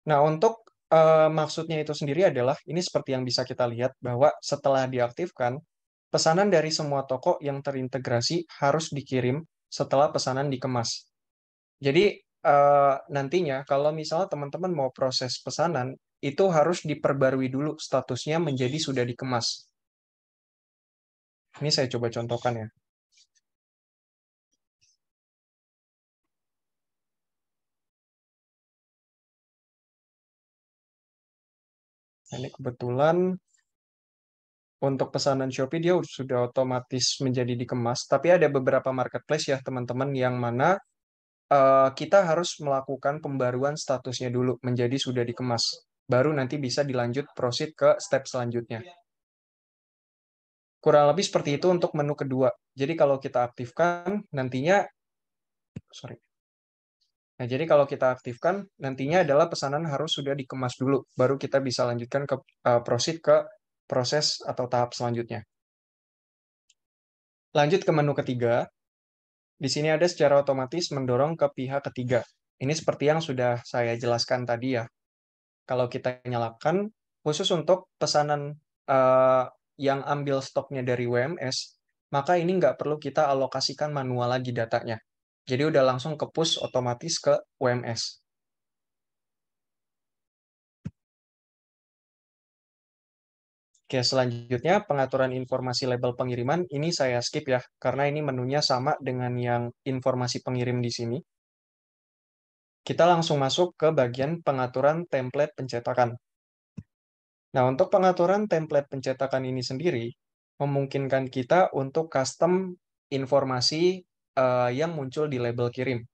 Nah, untuk maksudnya itu sendiri adalah, ini seperti yang bisa kita lihat, bahwa setelah diaktifkan, pesanan dari semua toko yang terintegrasi harus dikirim setelah pesanan dikemas. Jadi nantinya kalau misalnya teman-teman mau proses pesanan, itu harus diperbarui dulu statusnya menjadi sudah dikemas. Ini saya coba contohkan ya. Nah, ini kebetulan untuk pesanan Shopee dia sudah otomatis menjadi dikemas, tapi ada beberapa marketplace ya teman-teman yang mana kita harus melakukan pembaruan statusnya dulu menjadi sudah dikemas. Baru nanti bisa dilanjut proceed ke step selanjutnya. Kurang lebih seperti itu untuk menu kedua. Jadi kalau kita aktifkan, nantinya, sorry. Nah, jadi kalau kita aktifkan, nantinya adalah pesanan harus sudah dikemas dulu, baru kita bisa lanjutkan ke proceed ke proses atau tahap selanjutnya. Lanjut ke menu ketiga, di sini ada secara otomatis mendorong ke pihak ketiga. Ini seperti yang sudah saya jelaskan tadi ya. Kalau kita nyalakan, khusus untuk pesanan yang ambil stoknya dari WMS, maka ini nggak perlu kita alokasikan manual lagi datanya. Jadi udah langsung ke push otomatis ke UMS. Oke, selanjutnya pengaturan informasi label pengiriman ini saya skip ya, karena ini menunya sama dengan yang informasi pengirim di sini. Kita langsung masuk ke bagian pengaturan template pencetakan. Nah, untuk pengaturan template pencetakan ini sendiri, memungkinkan kita untuk custom informasi yang muncul di label kirim.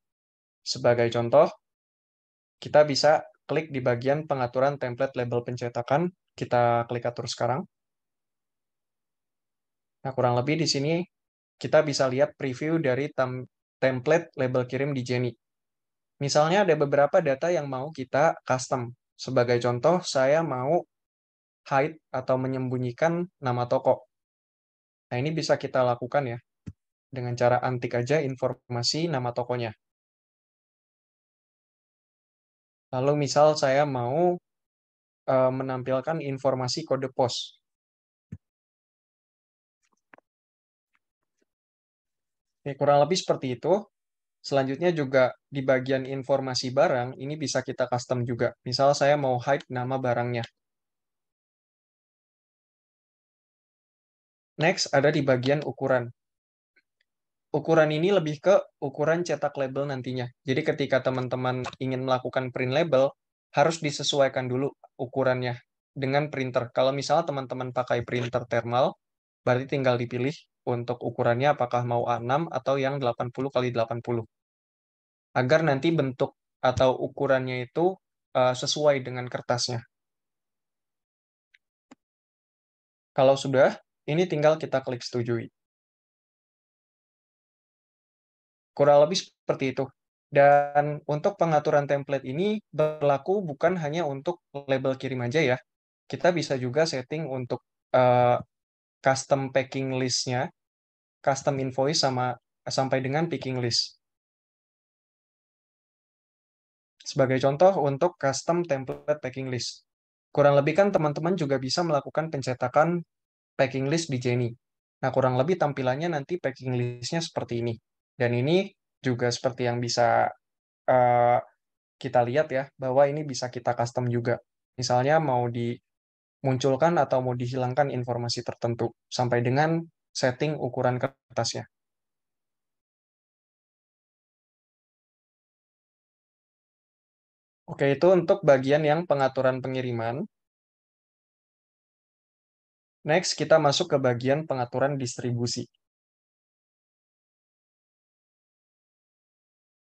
Sebagai contoh, kita bisa klik di bagian pengaturan template label pencetakan, kita klik atur sekarang. Nah, kurang lebih di sini kita bisa lihat preview dari template label kirim di Jenny. Misalnya ada beberapa data yang mau kita custom. Sebagai contoh, saya mau hide atau menyembunyikan nama toko. Nah, ini bisa kita lakukan ya, dengan cara antik aja informasi nama tokonya. Lalu misal saya mau menampilkan informasi kode pos. Ya, kurang lebih seperti itu. Selanjutnya juga di bagian informasi barang, ini bisa kita custom juga. Misal saya mau hide nama barangnya. Next, ada di bagian ukuran. Ukuran ini lebih ke ukuran cetak label nantinya. Jadi ketika teman-teman ingin melakukan print label, harus disesuaikan dulu ukurannya dengan printer. Kalau misalnya teman-teman pakai printer thermal, berarti tinggal dipilih untuk ukurannya apakah mau A6 atau yang 80 kali 80. Agar nanti bentuk atau ukurannya itu sesuai dengan kertasnya. Kalau sudah, ini tinggal kita klik setujui. Kurang lebih seperti itu. Dan untuk pengaturan template ini berlaku bukan hanya untuk label kirim aja ya. Kita bisa juga setting untuk uh, custom packing list-nya, custom invoice sampai dengan picking list. Sebagai contoh untuk custom template packing list. Kurang lebih kan teman-teman juga bisa melakukan pencetakan packing list di Jenny. Nah, kurang lebih tampilannya nanti packing list-nya seperti ini. Dan ini juga seperti yang bisa uh, kita lihat ya, bahwa ini bisa kita custom juga. Misalnya mau dimunculkan atau mau dihilangkan informasi tertentu, sampai dengan setting ukuran kertasnya. Oke, itu untuk bagian yang pengaturan pengiriman. Next, kita masuk ke bagian pengaturan distribusi.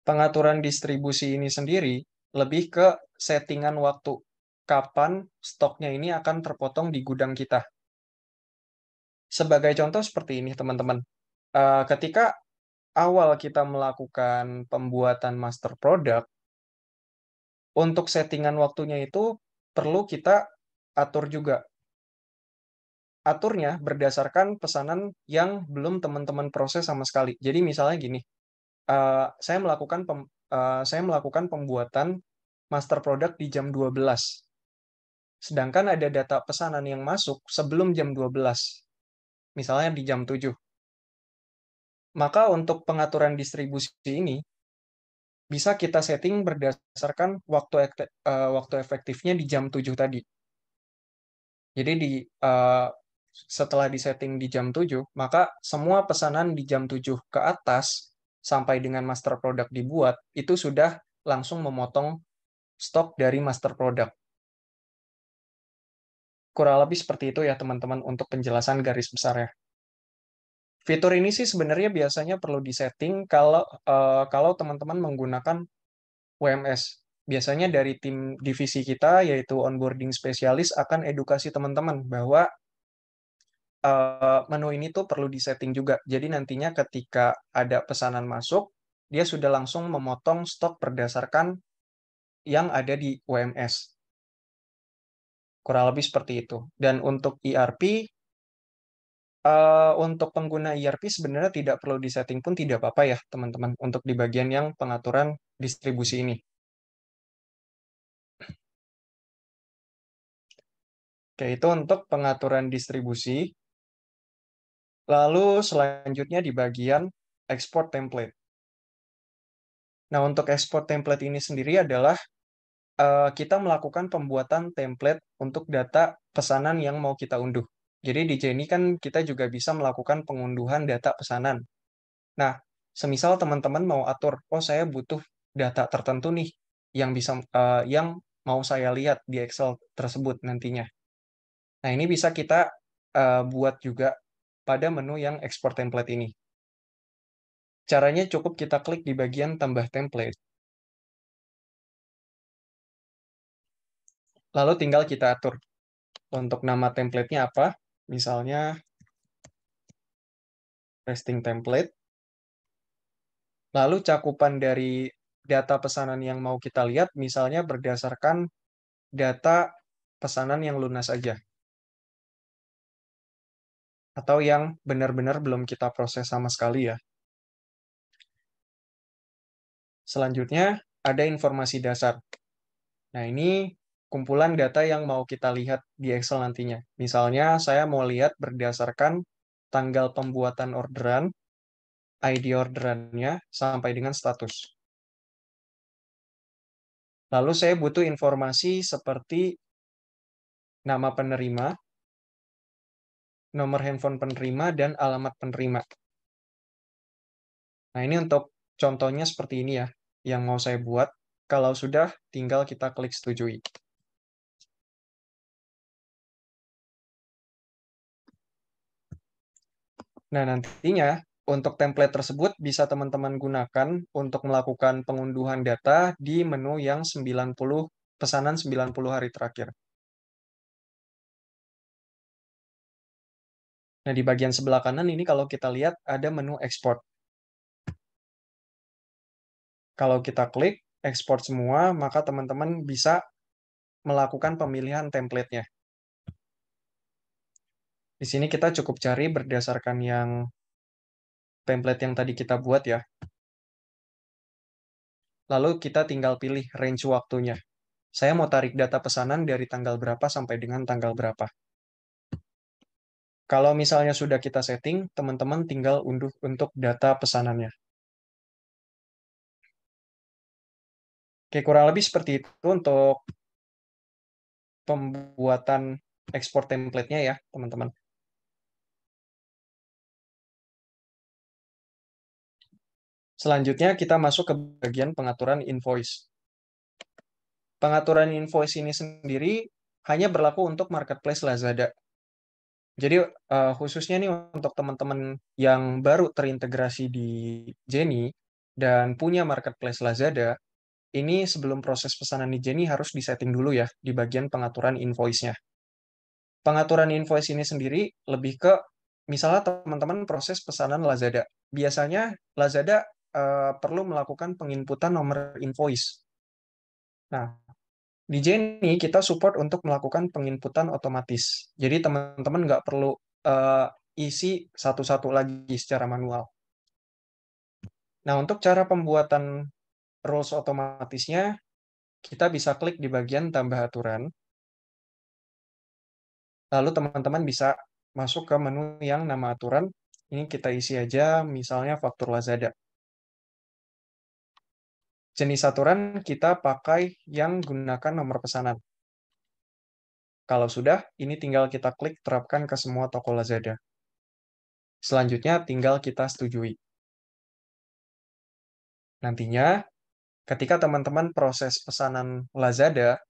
Pengaturan distribusi ini sendiri lebih ke settingan waktu. Kapan stoknya ini akan terpotong di gudang kita. Sebagai contoh seperti ini, teman-teman. Ketika awal kita melakukan pembuatan master product, untuk settingan waktunya itu perlu kita atur juga. Aturnya berdasarkan pesanan yang belum teman-teman proses sama sekali. Jadi misalnya gini, saya melakukan pembuatan master product di jam 12. Sedangkan ada data pesanan yang masuk sebelum jam 12. Misalnya di jam 7. Maka untuk pengaturan distribusi ini bisa kita setting berdasarkan waktu efektifnya di jam 7 tadi. Jadi setelah disetting di jam 7, maka semua pesanan di jam 7 ke atas sampai dengan master product dibuat, itu sudah langsung memotong stok dari master product. Kurang lebih seperti itu ya teman-teman untuk penjelasan garis besarnya. Fitur ini sih sebenarnya biasanya perlu disetting kalau teman-teman menggunakan WMS. Biasanya dari tim divisi kita, yaitu onboarding spesialis, akan edukasi teman-teman bahwa menu ini tuh perlu disetting juga. Jadi nantinya ketika ada pesanan masuk, dia sudah langsung memotong stok berdasarkan yang ada di WMS. Kurang lebih seperti itu. Dan untuk ERP, untuk pengguna ERP sebenarnya tidak perlu disetting pun tidak apa-apa ya, teman-teman, untuk di bagian yang pengaturan distribusi ini. Oke, itu untuk pengaturan distribusi. Lalu selanjutnya di bagian export template. Nah, untuk ekspor template ini sendiri adalah kita melakukan pembuatan template untuk data pesanan yang mau kita unduh. Jadi di Jenny kan kita juga bisa melakukan pengunduhan data pesanan. Nah, semisal teman-teman mau atur, oh saya butuh data tertentu nih yang mau saya lihat di Excel tersebut nantinya. Nah, ini bisa kita buat juga pada menu yang export template ini. Caranya cukup kita klik di bagian tambah template, lalu tinggal kita atur untuk nama template-nya apa. Misalnya resting template, lalu cakupan dari data pesanan yang mau kita lihat, misalnya berdasarkan data pesanan yang lunas aja, atau yang benar-benar belum kita proses sama sekali ya. Selanjutnya, ada informasi dasar. Nah, ini kumpulan data yang mau kita lihat di Excel nantinya. Misalnya, saya mau lihat berdasarkan tanggal pembuatan orderan, ID orderannya, sampai dengan status. Lalu saya butuh informasi seperti nama penerima, nomor handphone penerima, dan alamat penerima. Nah, ini untuk contohnya seperti ini ya, yang mau saya buat. Kalau sudah, tinggal kita klik setujui. Nah, nantinya untuk template tersebut bisa teman-teman gunakan untuk melakukan pengunduhan data di menu yang 90 pesanan 90 hari terakhir. Nah, di bagian sebelah kanan ini kalau kita lihat ada menu export. Kalau kita klik export semua, maka teman-teman bisa melakukan pemilihan template-nya. Di sini kita cukup cari berdasarkan yang template yang tadi kita buat ya. Lalu kita tinggal pilih range waktunya. Saya mau tarik data pesanan dari tanggal berapa sampai dengan tanggal berapa. Kalau misalnya sudah kita setting, teman-teman tinggal unduh untuk data pesanannya. Oke, kurang lebih seperti itu untuk pembuatan ekspor template-nya ya, teman-teman. Selanjutnya kita masuk ke bagian pengaturan invoice. Pengaturan invoice ini sendiri hanya berlaku untuk marketplace Lazada. Jadi khususnya nih untuk teman-teman yang baru terintegrasi di Jenny dan punya marketplace Lazada, ini sebelum proses pesanan di Jenny harus disetting dulu ya di bagian pengaturan invoice-nya. Pengaturan invoice ini sendiri lebih ke misalnya teman-teman proses pesanan Lazada. Biasanya Lazada perlu melakukan penginputan nomor invoice. Nah, di Jenny kita support untuk melakukan penginputan otomatis. Jadi teman-teman nggak perlu eh, isi satu-satu lagi secara manual. Nah, untuk cara pembuatan rules otomatisnya, kita bisa klik di bagian tambah aturan. Lalu teman-teman bisa masuk ke menu yang nama aturan. Ini kita isi aja misalnya faktur Lazada. Jenis aturan kita pakai yang gunakan nomor pesanan. Kalau sudah, ini tinggal kita klik terapkan ke semua toko Lazada. Selanjutnya tinggal kita setujui. Nantinya, ketika teman-teman proses pesanan Lazada,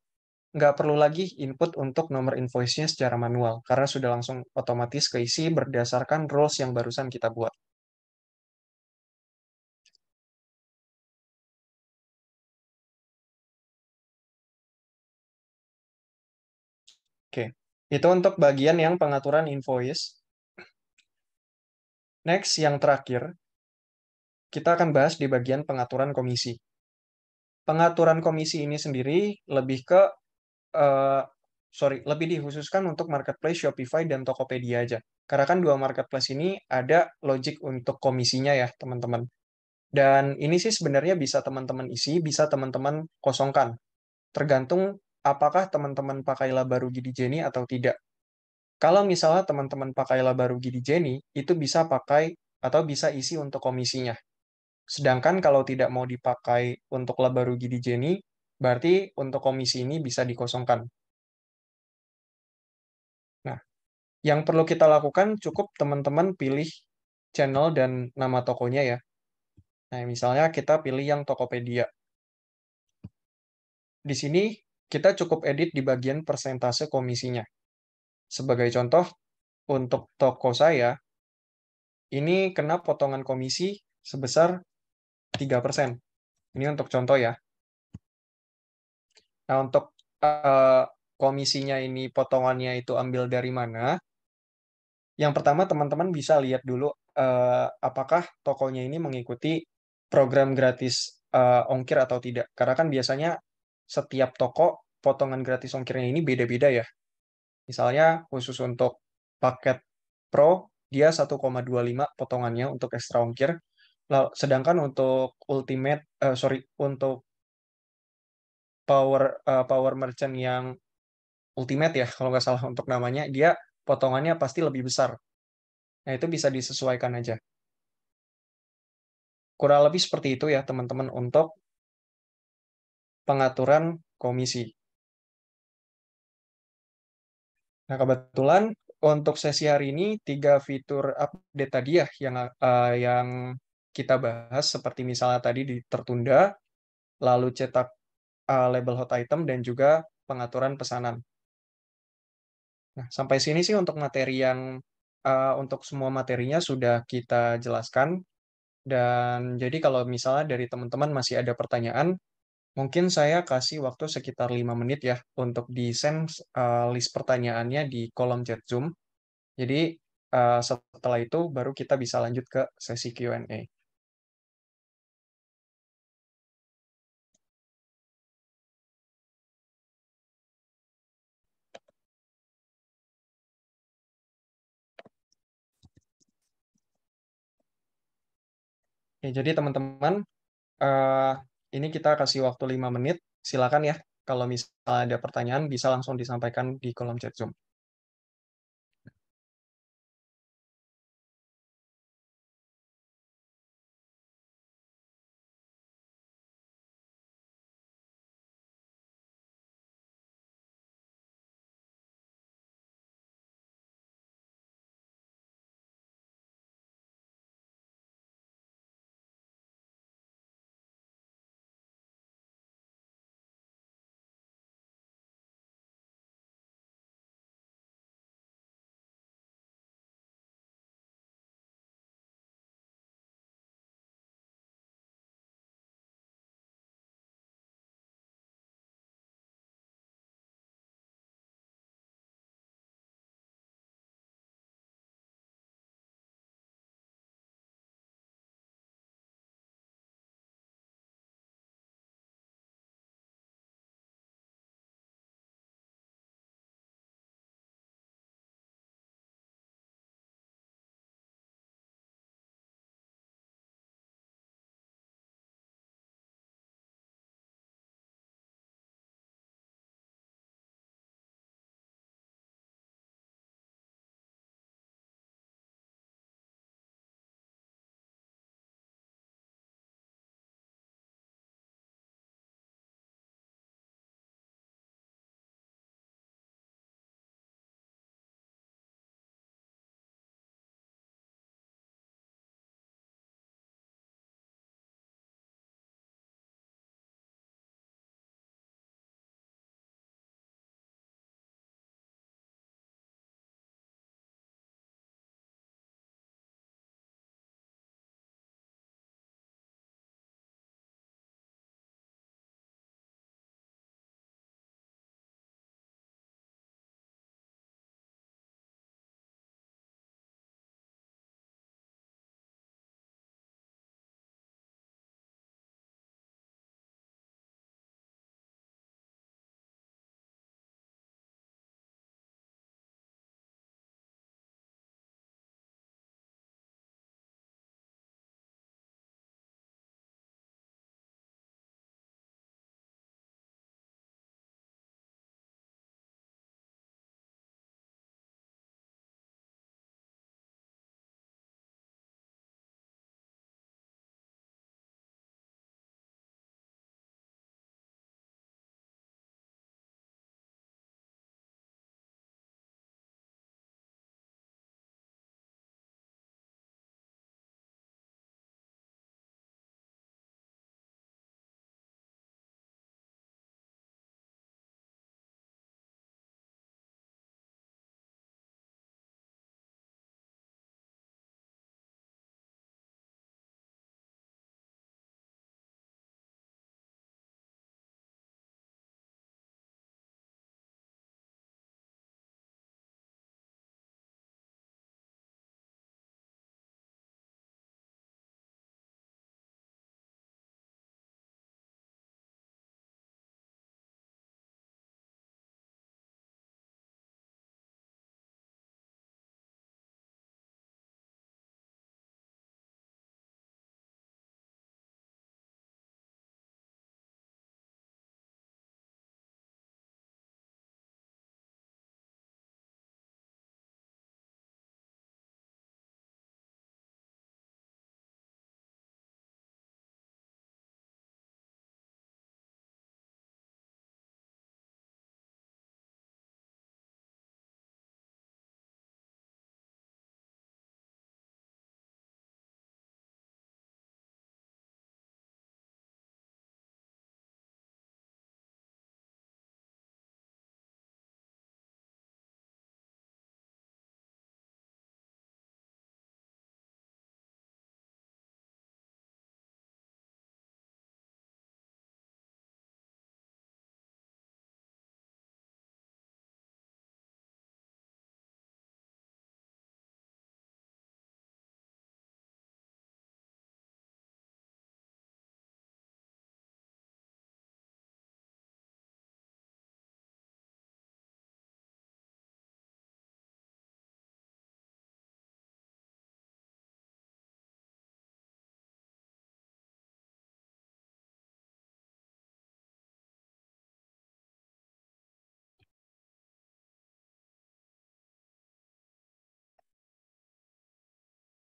nggak perlu lagi input untuk nomor invoice-nya secara manual, karena sudah langsung otomatis keisi berdasarkan rules yang barusan kita buat. Oke, itu untuk bagian yang pengaturan invoice. Next, yang terakhir, kita akan bahas di bagian pengaturan komisi. Pengaturan komisi ini sendiri lebih ke eh, lebih dikhususkan untuk marketplace Shopify dan Tokopedia aja. Karena kan dua marketplace ini ada logic untuk komisinya ya, teman-teman. Dan ini sih sebenarnya bisa teman-teman isi, bisa teman-teman kosongkan. Tergantung apakah teman-teman pakai laba rugi di Jenny atau tidak. Kalau misalnya teman-teman pakai laba rugi di Jenny, itu bisa pakai atau bisa isi untuk komisinya. Sedangkan kalau tidak mau dipakai untuk laba rugi di Jenny, berarti untuk komisi ini bisa dikosongkan. Nah, yang perlu kita lakukan cukup teman-teman pilih channel dan nama tokonya ya. Nah, misalnya kita pilih yang Tokopedia. Di sini kita cukup edit di bagian persentase komisinya. Sebagai contoh, untuk toko saya, ini kena potongan komisi sebesar 3%. Ini untuk contoh ya. Nah, untuk eh, komisinya ini potongannya itu ambil dari mana? Yang pertama, teman-teman bisa lihat dulu apakah tokonya ini mengikuti program gratis ongkir atau tidak. Karena kan biasanya setiap toko potongan gratis ongkirnya ini beda-beda ya. Misalnya khusus untuk paket Pro, dia 1,25 potongannya untuk ekstra ongkir. Sedangkan untuk untuk Power Merchant yang Ultimate ya, kalau nggak salah untuk namanya, dia potongannya pasti lebih besar. Nah, itu bisa disesuaikan aja. Kurang lebih seperti itu ya, teman-teman, untuk pengaturan komisi. Nah, kebetulan untuk sesi hari ini, tiga fitur update tadi ya, yang kita bahas, seperti misalnya tadi di tertunda, lalu cetak label hot item, dan juga pengaturan pesanan. Nah, sampai sini sih untuk untuk semua materinya sudah kita jelaskan. Dan jadi kalau misalnya dari teman-teman masih ada pertanyaan, mungkin saya kasih waktu sekitar 5 menit ya untuk di-send list pertanyaannya di kolom chat Zoom. Jadi setelah itu baru kita bisa lanjut ke sesi Q&A. Ya, jadi teman-teman, eh, ini kita kasih waktu 5 menit. Silakan ya, kalau misalnya ada pertanyaan bisa langsung disampaikan di kolom chat Zoom.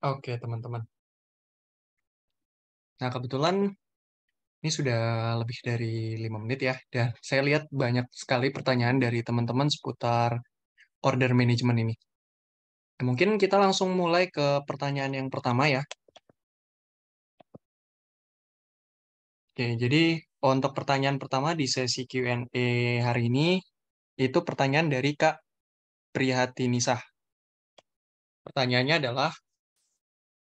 Oke, teman-teman. Nah, kebetulan ini sudah lebih dari 5 menit ya, dan saya lihat banyak sekali pertanyaan dari teman-teman seputar order management ini. Mungkin kita langsung mulai ke pertanyaan yang pertama ya. Oke, jadi untuk pertanyaan pertama di sesi Q&A hari ini, itu pertanyaan dari Kak Prihatinisah. Pertanyaannya adalah,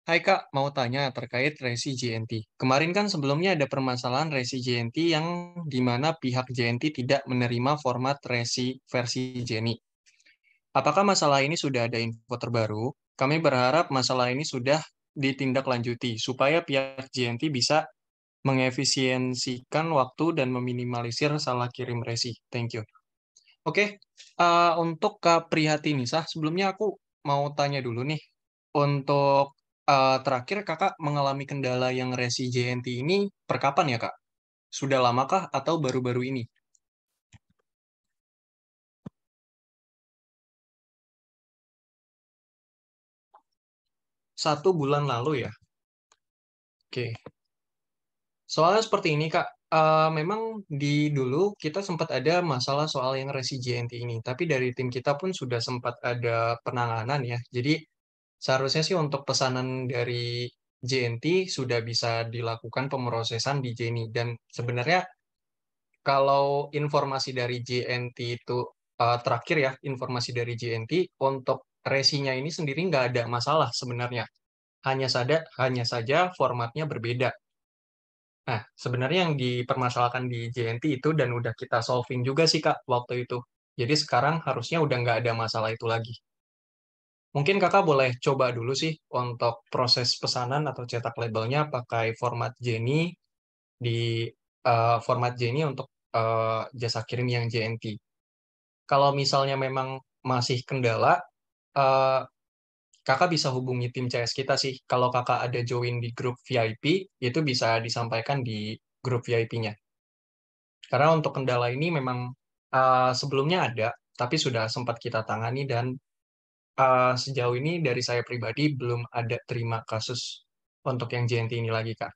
hai Kak, mau tanya terkait resi JNT. Kemarin kan sebelumnya ada permasalahan resi JNT yang di mana pihak JNT tidak menerima format resi versi Jenny. Apakah masalah ini sudah ada info terbaru? Kami berharap masalah ini sudah ditindaklanjuti supaya pihak JNT bisa mengefisiensikan waktu dan meminimalisir salah kirim resi. Thank you. Oke, untuk Kak Prihatinisa, sebelumnya aku mau tanya dulu nih. Untuk terakhir Kakak mengalami kendala yang resi JNT ini per kapan ya Kak? Sudah lamakah atau baru-baru ini? 1 bulan lalu ya? Oke. Soalnya seperti ini Kak, memang di dulu kita sempat ada masalah soal yang resi JNT ini, tapi dari tim kita pun sudah sempat ada penanganan ya. Jadi seharusnya sih untuk pesanan dari JNT sudah bisa dilakukan pemrosesan di Jenny. Dan sebenarnya kalau informasi dari JNT itu terakhir ya, informasi dari JNT untuk resinya ini sendiri nggak ada masalah sebenarnya. Hanya saja formatnya berbeda. Nah, sebenarnya yang dipermasalahkan di JNT itu dan udah kita solving juga sih Kak waktu itu. Jadi sekarang harusnya udah nggak ada masalah itu lagi. Mungkin Kakak boleh coba dulu sih untuk proses pesanan atau cetak labelnya pakai format Jenny di format Jenny untuk jasa kirim yang JNT. Kalau misalnya memang masih kendala, eh, Kakak bisa hubungi tim CS kita sih. Kalau Kakak ada join di grup VIP, itu bisa disampaikan di grup VIP-nya. Karena untuk kendala ini memang sebelumnya ada, tapi sudah sempat kita tangani dan sejauh ini dari saya pribadi belum ada terima kasus untuk yang JNT ini lagi, Kak.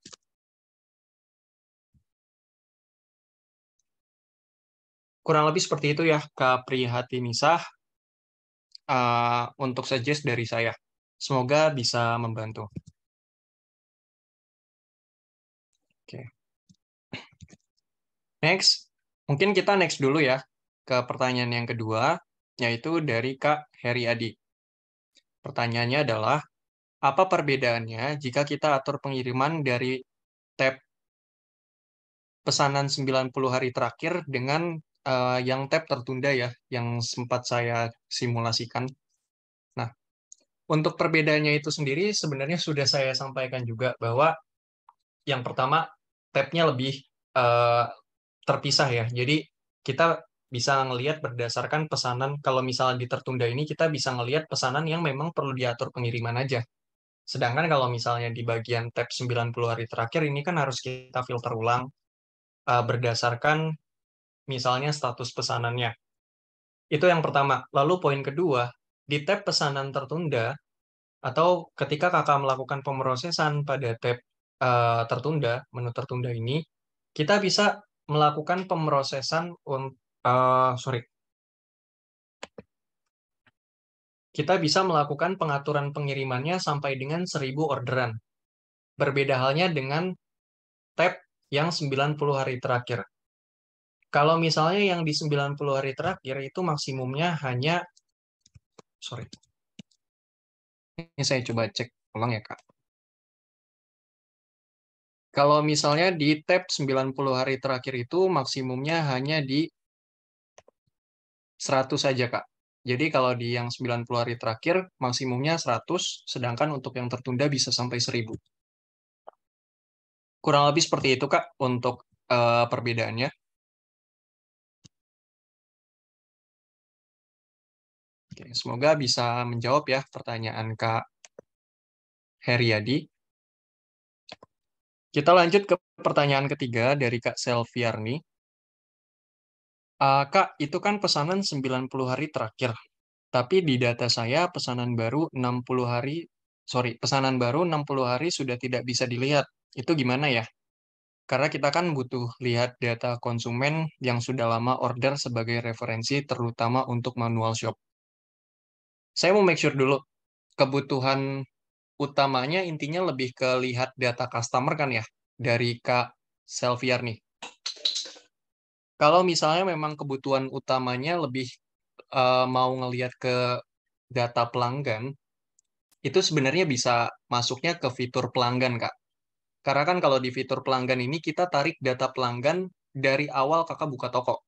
Kurang lebih seperti itu ya, Kak Prihatinisah, untuk suggest dari saya. Semoga bisa membantu. Oke. Next, mungkin kita next dulu ya ke pertanyaan yang kedua, yaitu dari Kak Heri Adi. Pertanyaannya adalah, apa perbedaannya jika kita atur pengiriman dari tab pesanan 90 hari terakhir dengan yang tab tertunda ya, yang sempat saya simulasikan. Nah, untuk perbedaannya itu sendiri sebenarnya sudah saya sampaikan juga bahwa yang pertama tabnya lebih eh, terpisah ya. Jadi kita bisa ngelihat berdasarkan pesanan, kalau misalnya di tertunda ini kita bisa ngelihat pesanan yang memang perlu diatur pengiriman aja. Sedangkan kalau misalnya di bagian tab 90 hari terakhir ini kan harus kita filter ulang berdasarkan misalnya status pesanannya. Itu yang pertama. Lalu poin kedua, di tab pesanan tertunda atau ketika kakak melakukan pemrosesan pada tab tertunda, menu tertunda ini, kita bisa melakukan pemrosesan sorry, kita bisa melakukan pengaturan pengirimannya sampai dengan 1.000 orderan. Berbeda halnya dengan tab yang 90 hari terakhir. Kalau misalnya yang di 90 hari terakhir itu maksimumnya hanya, sorry, ini saya coba cek ulang ya Kak. Kalau misalnya di tab 90 hari terakhir itu maksimumnya hanya di 100 saja Kak. Jadi kalau di yang 90 hari terakhir maksimumnya 100, sedangkan untuk yang tertunda bisa sampai 1.000. Kurang lebih seperti itu Kak untuk perbedaannya. Oke, semoga bisa menjawab ya pertanyaan Kak Heriadi. Kita lanjut ke pertanyaan ketiga dari Kak Selviarni. Kak, itu kan pesanan 90 hari terakhir. Tapi di data saya pesanan baru 60 hari pesanan baru 60 hari sudah tidak bisa dilihat. Itu gimana ya? Karena kita kan butuh lihat data konsumen yang sudah lama order sebagai referensi, terutama untuk manual shop. Saya mau make sure dulu, kebutuhan utamanya intinya lebih ke lihat data customer kan ya, dari Kak Selviar nih. Kalau misalnya memang kebutuhan utamanya lebih mau ngelihat ke data pelanggan, itu sebenarnya bisa masuknya ke fitur pelanggan, Kak. Karena kan kalau di fitur pelanggan ini kita tarik data pelanggan dari awal Kakak buka toko.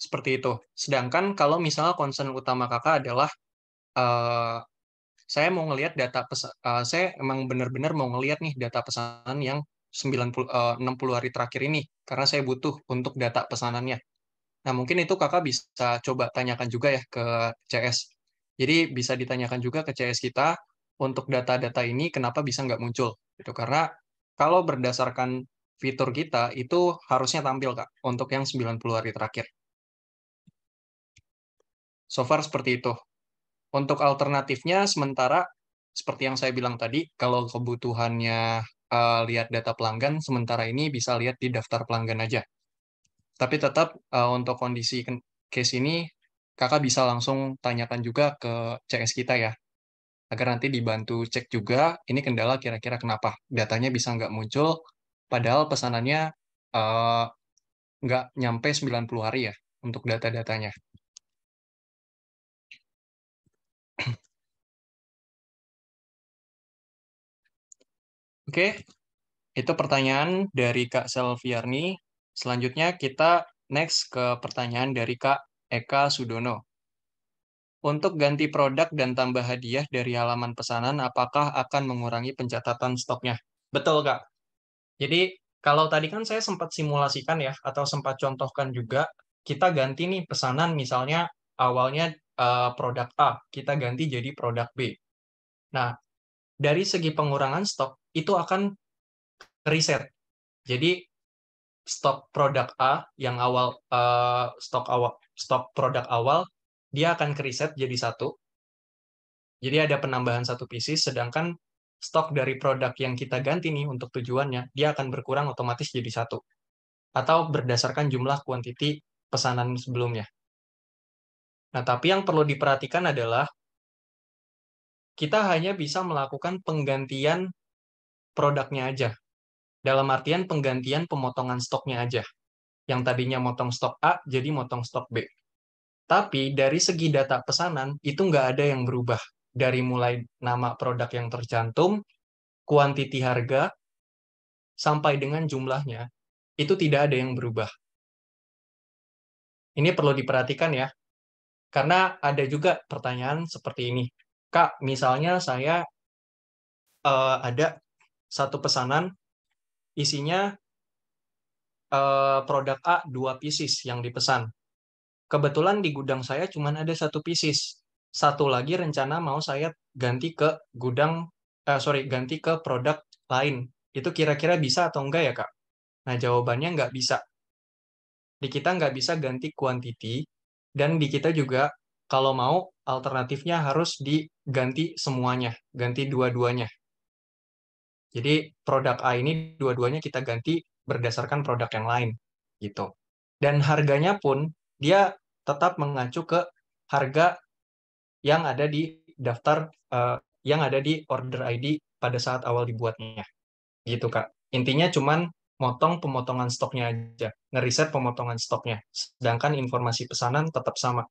Seperti itu. Sedangkan kalau misalnya concern utama Kakak adalah eh, saya mau ngelihat saya emang benar-benar mau ngelihat nih data pesanan yang 60 hari terakhir ini karena saya butuh untuk data pesanannya. Nah, mungkin itu Kakak bisa coba tanyakan juga ya ke CS. Jadi bisa ditanyakan juga ke CS kita untuk data-data ini kenapa bisa nggak muncul. Gitu. Karena kalau berdasarkan fitur kita itu harusnya tampil Kak untuk yang 90 hari terakhir. So far seperti itu. Untuk alternatifnya sementara seperti yang saya bilang tadi, kalau kebutuhannya lihat data pelanggan, sementara ini bisa lihat di daftar pelanggan aja. Tapi tetap untuk kondisi case ini, kakak bisa langsung tanyakan juga ke CS kita ya, agar nanti dibantu cek juga ini kendala kira-kira kenapa. Datanya bisa nggak muncul, padahal pesanannya eh, nggak nyampe 90 hari ya untuk data-datanya. Oke, itu pertanyaan dari Kak Selviarni. Selanjutnya kita next ke pertanyaan dari Kak Eka Sudono. Untuk ganti produk dan tambah hadiah dari halaman pesanan, apakah akan mengurangi pencatatan stoknya? Betul, Kak. Jadi, kalau tadi kan saya sempat simulasikan ya, atau sempat contohkan juga, kita ganti nih pesanan misalnya awalnya produk A, kita ganti jadi produk B. Nah, dari segi pengurangan stok, itu akan reset. Jadi, stok produk A yang stok produk awal dia akan ke reset jadi satu. Jadi ada penambahan satu pieces, sedangkan stok dari produk yang kita ganti nih untuk tujuannya, dia akan berkurang otomatis jadi satu. Atau berdasarkan jumlah kuantiti pesanan sebelumnya. Nah, tapi yang perlu diperhatikan adalah kita hanya bisa melakukan penggantian produknya aja. Dalam artian penggantian pemotongan stoknya aja. Yang tadinya motong stok A, jadi motong stok B. Tapi dari segi data pesanan, itu nggak ada yang berubah. Dari mulai nama produk yang tercantum, kuantiti harga, sampai dengan jumlahnya, itu tidak ada yang berubah. Ini perlu diperhatikan ya, karena ada juga pertanyaan seperti ini. Kak, misalnya saya ada satu pesanan, isinya produk A 2 pieces yang dipesan. Kebetulan di gudang saya cuma ada 1 pieces. Satu lagi rencana mau saya ganti ke ganti ke produk lain. Itu kira-kira bisa atau enggak ya, Kak? Nah, jawabannya nggak bisa. Di kita nggak bisa ganti quantity, dan di kita juga kalau mau alternatifnya harus diganti semuanya, ganti dua-duanya. Jadi produk A ini dua-duanya kita ganti berdasarkan produk yang lain, gitu. Dan harganya pun dia tetap mengacu ke harga yang ada di daftar yang ada di order ID pada saat awal dibuatnya, gitu Kak. Intinya cuman motong pemotongan stoknya aja, ngeriset pemotongan stoknya. Sedangkan informasi pesanan tetap sama.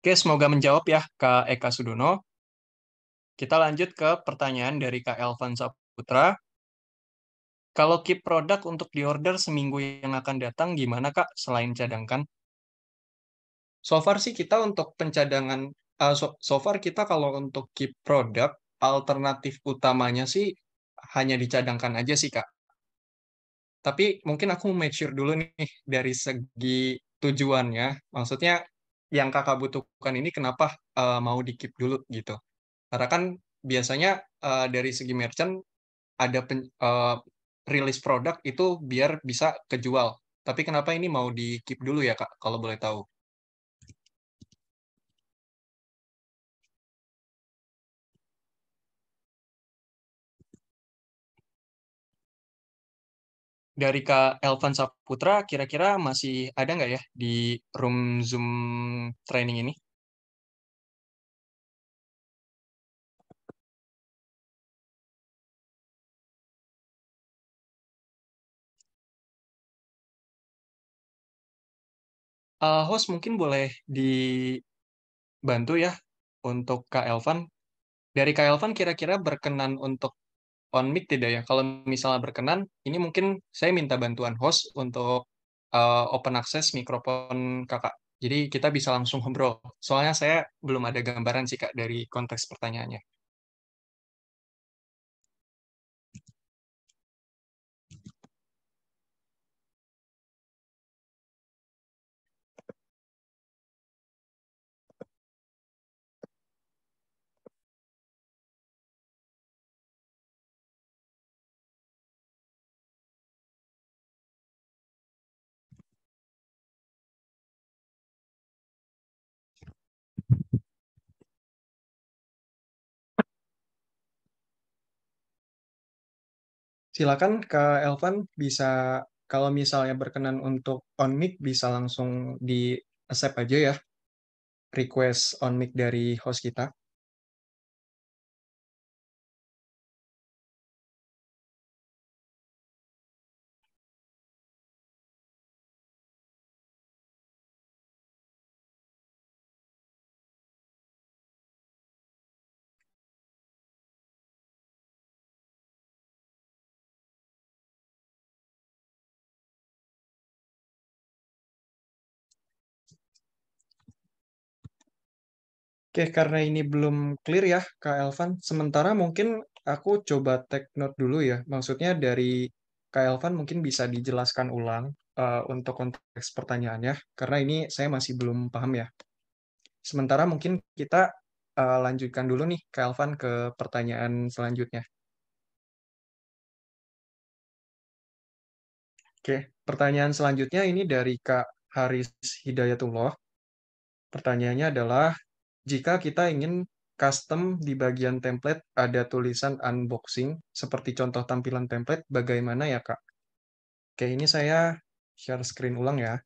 Oke, semoga menjawab ya Kak Eka Sudono. Kita lanjut ke pertanyaan dari Kak Elvan Saputra. Kalau keep produk untuk diorder seminggu yang akan datang, gimana Kak selain cadangkan? So far sih kita untuk pencadangan, so far kita kalau untuk keep produk, alternatif utamanya sih hanya dicadangkan aja sih Kak. Tapi mungkin aku make sure dulu nih dari segi tujuannya, maksudnya yang Kakak butuhkan ini kenapa mau di keep dulu gitu. Karena kan biasanya dari segi merchant ada rilis produk itu biar bisa kejual. Tapi kenapa ini mau di keep dulu ya Kak, kalau boleh tahu? Dari Kak Elvan Saputra, kira-kira masih ada nggak ya di room Zoom training ini? Host mungkin boleh dibantu ya untuk Kak Elvan. Dari Kak Elvan kira-kira berkenan untuk on mic tidak ya? Kalau misalnya berkenan, ini mungkin saya minta bantuan host untuk open access mikrofon Kakak. Jadi kita bisa langsung ngobrol. Soalnya saya belum ada gambaran sih Kak dari konteks pertanyaannya. Silakan Kak Elvan bisa kalau misalnya berkenan untuk on mic bisa langsung di accept aja ya request on mic dari host kita. Oke, karena ini belum clear ya Kak Elvan. Sementara mungkin aku coba take note dulu ya. Maksudnya dari Kak Elvan mungkin bisa dijelaskan ulang untuk konteks pertanyaannya karena ini saya masih belum paham ya. Sementara mungkin kita lanjutkan dulu nih Kak Elvan ke pertanyaan selanjutnya. Oke, pertanyaan selanjutnya ini dari Kak Haris Hidayatullah. Pertanyaannya adalah, jika kita ingin custom di bagian template ada tulisan unboxing, seperti contoh tampilan template, bagaimana ya, Kak? Oke, ini saya share screen ulang ya.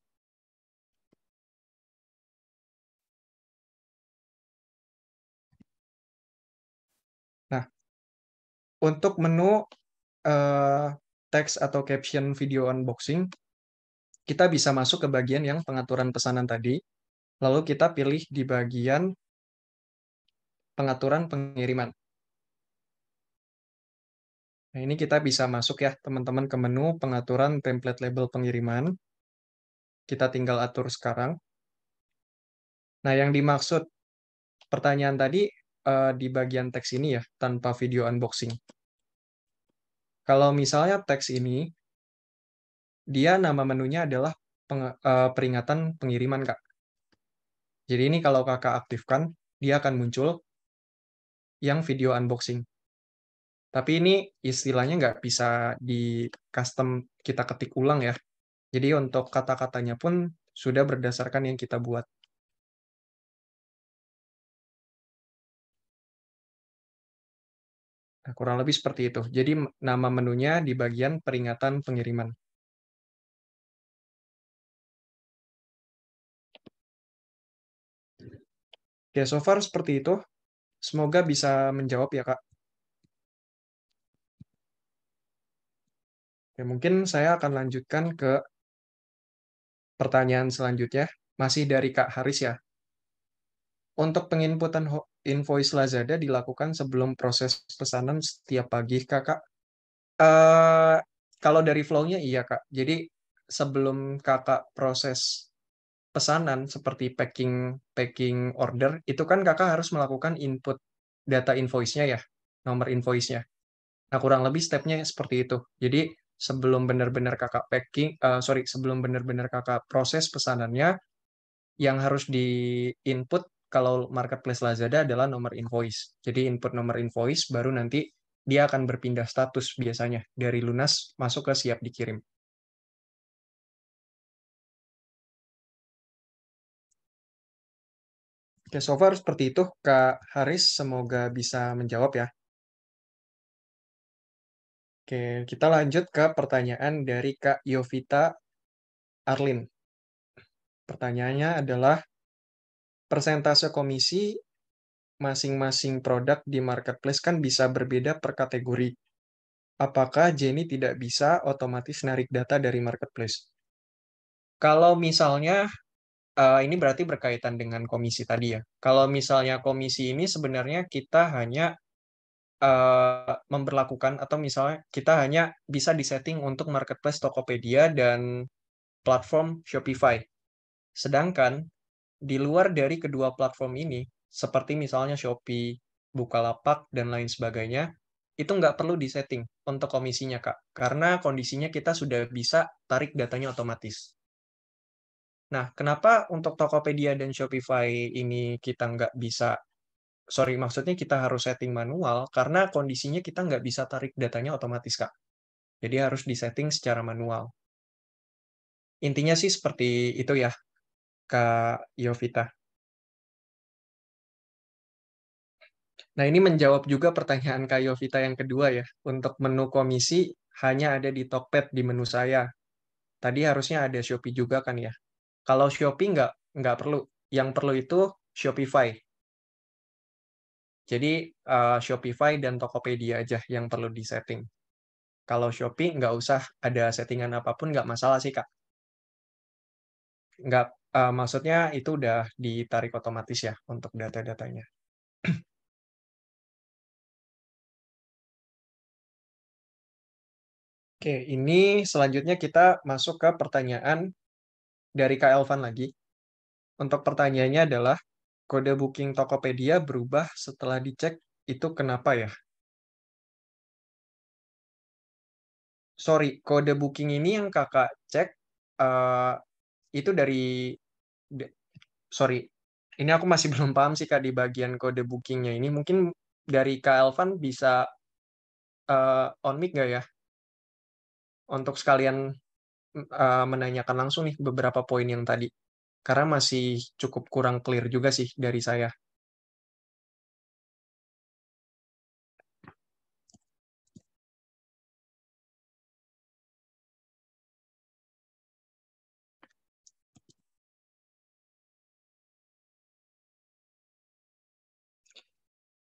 Nah, untuk menu eh, teks atau caption video unboxing, kita bisa masuk ke bagian yang pengaturan pesanan tadi, lalu kita pilih di bagian pengaturan pengiriman. Nah, ini kita bisa masuk ya, teman-teman, ke menu pengaturan template label pengiriman. Kita tinggal atur sekarang. Nah, yang dimaksud pertanyaan tadi di bagian teks ini ya, tanpa video unboxing. Kalau misalnya teks ini, dia nama menunya adalah peringatan pengiriman, Kak. Jadi ini kalau Kakak aktifkan, dia akan muncul yang video unboxing. Tapi ini istilahnya nggak bisa di custom kita ketik ulang ya. Jadi untuk kata-katanya pun sudah berdasarkan yang kita buat. Nah, kurang lebih seperti itu. Jadi nama menunya di bagian peringatan pengiriman. Oke, so far seperti itu. Semoga bisa menjawab ya, Kak. Oke, mungkin saya akan lanjutkan ke pertanyaan selanjutnya. Masih dari Kak Haris ya. Untuk penginputan invoice Lazada dilakukan sebelum proses pesanan setiap pagi, Kakak. Eh, kalau dari flow-nya iya, Kak. Jadi sebelum Kakak proses pesanan seperti packing packing order, itu kan Kakak harus melakukan input data invoice-nya ya, nomor invoice-nya. Nah, kurang lebih stepnya seperti itu. Jadi sebelum benar-benar Kakak packing, sorry, sebelum benar-benar Kakak proses pesanannya, yang harus di-input kalau marketplace Lazada adalah nomor invoice. Jadi input nomor invoice, baru nanti dia akan berpindah status biasanya dari lunas masuk ke siap dikirim. Oke, so far seperti itu, Kak Haris. Semoga bisa menjawab ya. Oke, kita lanjut ke pertanyaan dari Kak Yovita Arlin. Pertanyaannya adalah persentase komisi masing-masing produk di marketplace kan bisa berbeda per kategori. Apakah Jenny tidak bisa otomatis narik data dari marketplace? Kalau misalnya, ini berarti berkaitan dengan komisi tadi ya. Kalau misalnya komisi ini sebenarnya kita hanya memberlakukan atau misalnya kita hanya bisa disetting untuk marketplace Tokopedia dan platform Shopify. Sedangkan di luar dari kedua platform ini, seperti misalnya Shopee, Bukalapak, dan lain sebagainya, itu nggak perlu disetting untuk komisinya, Kak. Karena kondisinya kita sudah bisa tarik datanya otomatis. Nah, kenapa untuk Tokopedia dan Shopify ini kita nggak bisa, sorry, maksudnya kita harus setting manual, karena kondisinya kita nggak bisa tarik datanya otomatis, Kak. Jadi harus disetting secara manual. Intinya sih seperti itu ya, Kak Yovita. Nah, ini menjawab juga pertanyaan Kak Yovita yang kedua ya. Untuk menu komisi hanya ada di Tokped di menu saya. Tadi harusnya ada Shopee juga kan ya. Kalau Shopee nggak perlu. Yang perlu itu Shopify. Jadi Shopify dan Tokopedia aja yang perlu disetting. Kalau Shopee nggak usah ada settingan apapun, nggak masalah sih Kak. Nggak, maksudnya itu udah ditarik otomatis ya untuk data-datanya. Oke, ini selanjutnya kita masuk ke pertanyaan dari Kak Elvan lagi. Untuk pertanyaannya adalah, kode booking Tokopedia berubah setelah dicek, itu kenapa ya? Sorry, kode booking ini yang kakak cek, eh, itu de- sorry, ini aku masih belum paham sih Kak di bagian kode bookingnya ini. Mungkin dari Kak Elvan bisa on mic nggak ya? Untuk sekalian menanyakan langsung nih beberapa poin yang tadi. Karena masih cukup kurang clear juga sih dari saya.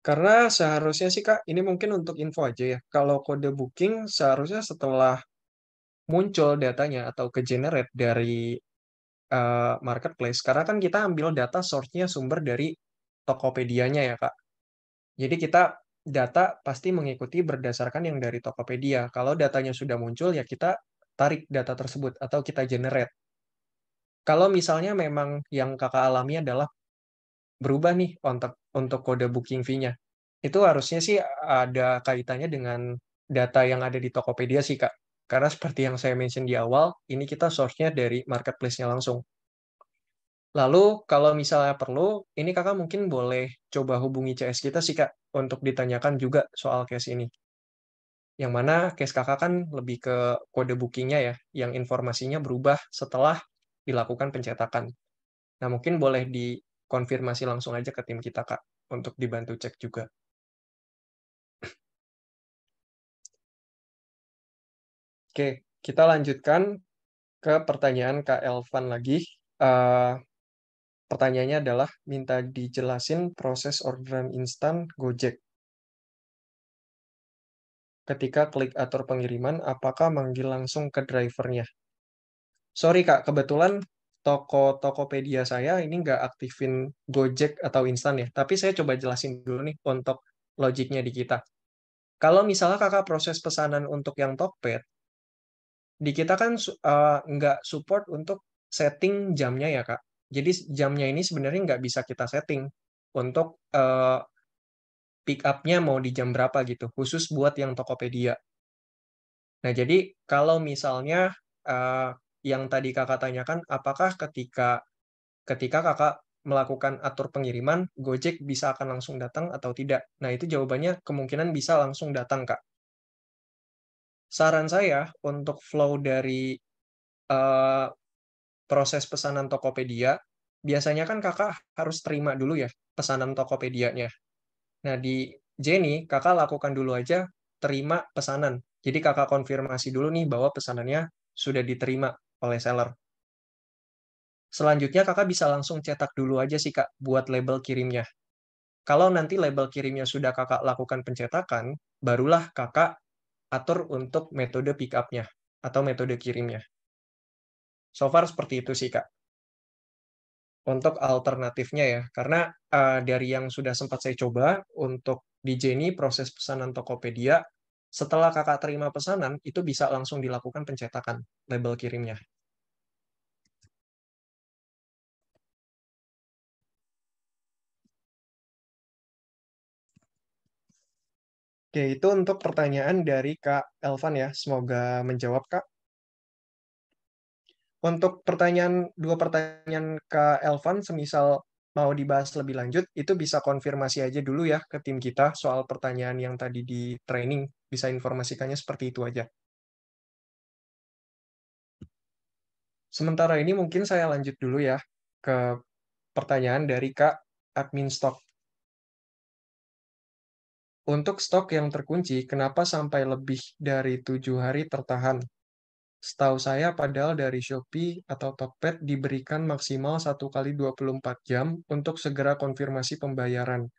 Karena seharusnya sih Kak, ini mungkin untuk info aja ya. Kalau kode booking seharusnya setelah muncul datanya atau ke-generate dari marketplace, karena kan kita ambil data source-nya sumber dari Tokopedia-nya ya Kak. Jadi kita data pasti mengikuti berdasarkan yang dari Tokopedia. Kalau datanya sudah muncul ya kita tarik data tersebut atau kita generate. Kalau misalnya memang yang Kakak alami adalah berubah nih untuk kode booking fee-nya. Itu harusnya sih ada kaitannya dengan data yang ada di Tokopedia sih, Kak. Karena seperti yang saya mention di awal, ini kita source-nya dari marketplace-nya langsung. Lalu, kalau misalnya perlu, ini Kakak mungkin boleh coba hubungi CS kita sih, Kak, untuk ditanyakan juga soal case ini. Yang mana case Kakak kan lebih ke kode booking-nya ya, yang informasinya berubah setelah dilakukan pencetakan. Nah, mungkin boleh dikonfirmasi langsung aja ke tim kita, Kak, untuk dibantu cek juga. Oke, kita lanjutkan ke pertanyaan Kak Elvan lagi. Eh, Pertanyaannya adalah, minta dijelasin proses orderan instan Gojek. Ketika klik atur pengiriman, apakah manggil langsung ke drivernya? Sorry Kak, kebetulan toko Tokopedia saya ini nggak aktifin Gojek atau instan ya. Tapi saya coba jelasin dulu nih untuk logiknya di kita. Kalau misalnya kakak proses pesanan untuk yang Tokped, di kita kan nggak support untuk setting jamnya ya Kak. Jadi jamnya ini sebenarnya nggak bisa kita setting untuk pick up-nya mau di jam berapa gitu, khusus buat yang Tokopedia. Nah, jadi kalau misalnya eh, yang tadi kakak tanyakan, apakah ketika kakak melakukan atur pengiriman, Gojek bisa akan langsung datang atau tidak? Nah, itu jawabannya kemungkinan bisa langsung datang, Kak. Saran saya untuk flow dari eh, proses pesanan Tokopedia, biasanya kan kakak harus terima dulu ya pesanan Tokopedia-nya. Nah, di Jenny, kakak lakukan dulu aja terima pesanan. Jadi kakak konfirmasi dulu nih bahwa pesanannya sudah diterima oleh seller. Selanjutnya kakak bisa langsung cetak dulu aja sih kak buat label kirimnya. Kalau nanti label kirimnya sudah kakak lakukan pencetakan, barulah kakak atur untuk metode pick up-nya atau metode kirimnya. So far seperti itu sih kak. Untuk alternatifnya ya, karena dari yang sudah sempat saya coba untuk di Jenny proses pesanan Tokopedia, setelah kakak terima pesanan itu bisa langsung dilakukan pencetakan label kirimnya. Oke, itu untuk pertanyaan dari Kak Elvan ya. Semoga menjawab Kak. Untuk dua pertanyaan Kak Elvan, semisal mau dibahas lebih lanjut, itu bisa konfirmasi aja dulu ya ke tim kita soal pertanyaan yang tadi di training. Bisa informasikannya seperti itu aja. Sementara ini mungkin saya lanjut dulu ya ke pertanyaan dari Kak Admin Stok. Untuk stok yang terkunci, kenapa sampai lebih dari 7 hari tertahan? Setahu saya padahal dari Shopee atau Tokped diberikan maksimal 1 kali 24 jam untuk segera konfirmasi pembayaran.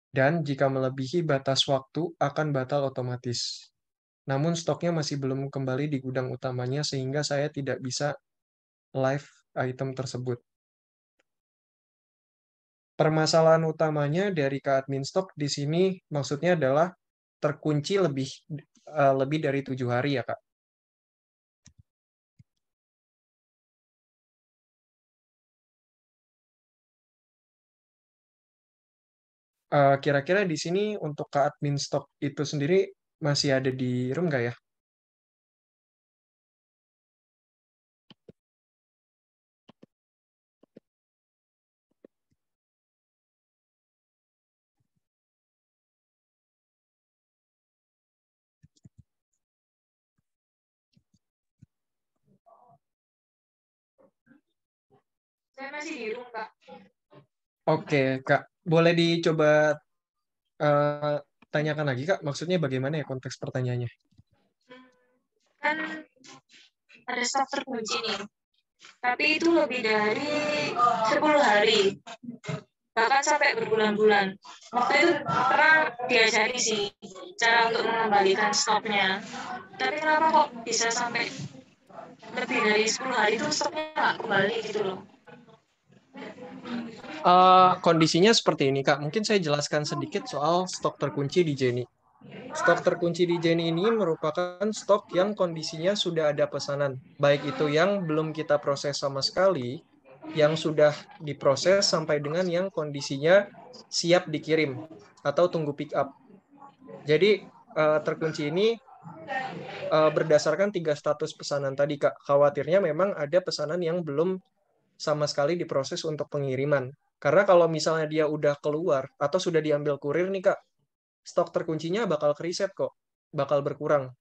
Dan jika melebihi batas waktu akan batal otomatis. Namun stoknya masih belum kembali di gudang utamanya sehingga saya tidak bisa live item tersebut. Permasalahan utamanya dari ke admin stok di sini maksudnya adalah terkunci lebih dari 7 hari ya Kak. Kira-kira di sini untuk ke admin stok itu sendiri masih ada di room nggak ya? Saya masih di room, Kak. Oke Kak, boleh dicoba eh, tanyakan lagi Kak, maksudnya bagaimana ya konteks pertanyaannya? Kan ada stok terkunci nih, tapi itu lebih dari 10 hari, bahkan sampai berbulan-bulan. Waktu itu pernah diajari sih cara untuk mengembalikan stoknya, tapi kenapa kok bisa sampai lebih dari 10 hari itu stoknya nggak kembali gitu loh. Kondisinya seperti ini Kak, mungkin saya jelaskan sedikit soal stok terkunci di Jenny. Stok terkunci di Jenny ini merupakan stok yang kondisinya sudah ada pesanan, baik itu yang belum kita proses sama sekali, yang sudah diproses sampai dengan yang kondisinya siap dikirim atau tunggu pick up. Jadi terkunci ini berdasarkan 3 status pesanan tadi Kak. Khawatirnya memang ada pesanan yang belum sama sekali diproses untuk pengiriman. Karena kalau misalnya dia udah keluar atau sudah diambil kurir nih Kak, stok terkuncinya bakal kereset kok, bakal berkurang.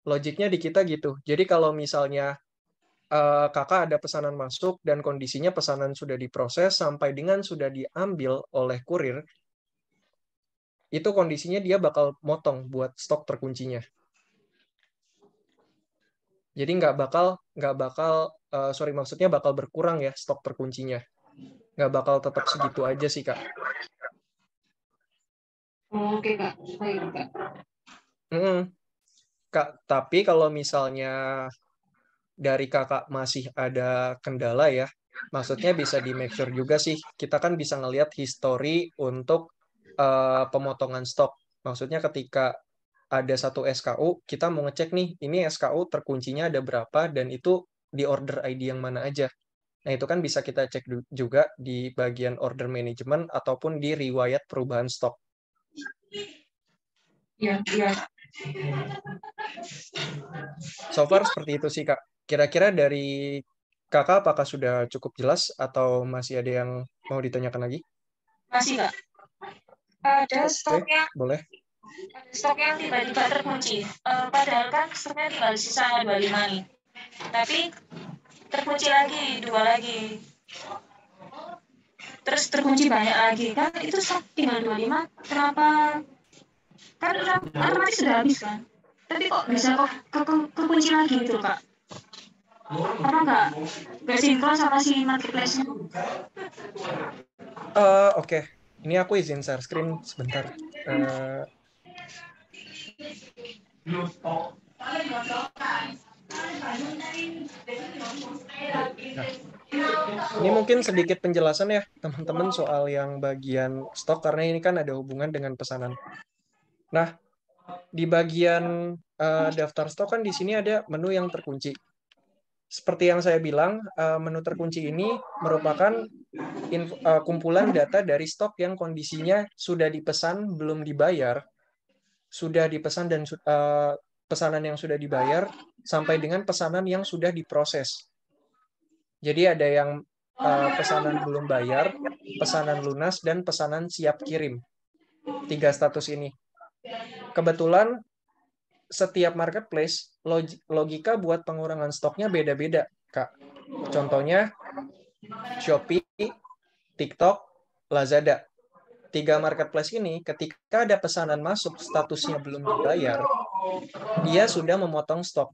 Logiknya di kita gitu. Jadi kalau misalnya kakak ada pesanan masuk dan kondisinya pesanan sudah diproses sampai dengan sudah diambil oleh kurir, itu kondisinya dia bakal motong buat stok terkuncinya. Jadi sorry maksudnya bakal berkurang ya stok terkuncinya. Nggak bakal tetap segitu aja sih Kak. Oke Kak, baik Kak. Mm-mm. Kak, tapi kalau misalnya dari kakak masih ada kendala ya, maksudnya bisa di make sure juga sih. Kita kan bisa ngelihat history untuk pemotongan stok. Maksudnya ketika ada satu SKU, kita mau ngecek nih, ini SKU terkuncinya ada berapa dan itu di order ID yang mana aja. Nah, itu kan bisa kita cek juga di bagian order management ataupun di riwayat perubahan stok. Iya, iya. So far seperti itu sih, Kak. Kira-kira dari Kakak apakah sudah cukup jelas atau masih ada yang mau ditanyakan lagi? Masih Kak. Ada Oke, boleh. stok yang tiba-tiba terkunci. Padahal kan stoknya tinggal sisa 25 nih. Tapi terkunci lagi, 2 lagi. terus terkunci banyak lagi kan, itu stok tinggal 25, kenapa kan otomatis sudah habis kan, tapi kok bisa kekunci lagi gitu Kak, apa nggak sinkron sama si marketplace-nya? Oke. Ini aku izin share screen sebentar. Eh, nah, ini mungkin sedikit penjelasan ya, teman-teman, soal yang bagian stok, karena ini kan ada hubungan dengan pesanan. Nah, di bagian daftar stok kan di sini ada menu yang terkunci. Seperti yang saya bilang, menu terkunci ini merupakan kumpulan data dari stok yang kondisinya sudah dipesan belum dibayar, sudah dipesan dan pesanan yang sudah dibayar, sampai dengan pesanan yang sudah diproses. Jadi ada yang pesanan belum bayar, pesanan lunas, dan pesanan siap kirim. 3 status ini. Kebetulan setiap marketplace logika buat pengurangan stoknya beda-beda, Kak. Contohnya Shopee, TikTok, Lazada. 3 marketplace ini ketika ada pesanan masuk statusnya belum dibayar, dia sudah memotong stok.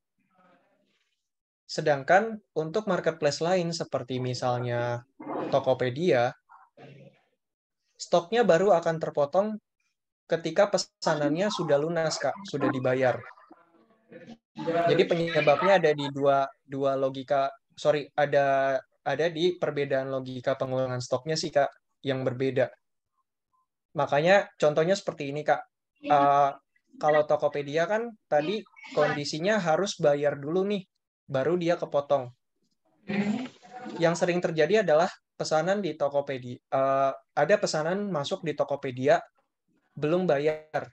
Sedangkan untuk marketplace lain seperti misalnya Tokopedia, stoknya baru akan terpotong ketika pesanannya sudah lunas, Kak, sudah dibayar. Jadi penyebabnya ada di dua logika, ada di perbedaan logika pengurangan stoknya sih, Kak, yang berbeda. Makanya contohnya seperti ini, Kak. Kalau Tokopedia kan tadi kondisinya harus bayar dulu nih, baru dia kepotong. Yang sering terjadi adalah pesanan di Tokopedia. Ada pesanan masuk di Tokopedia belum bayar.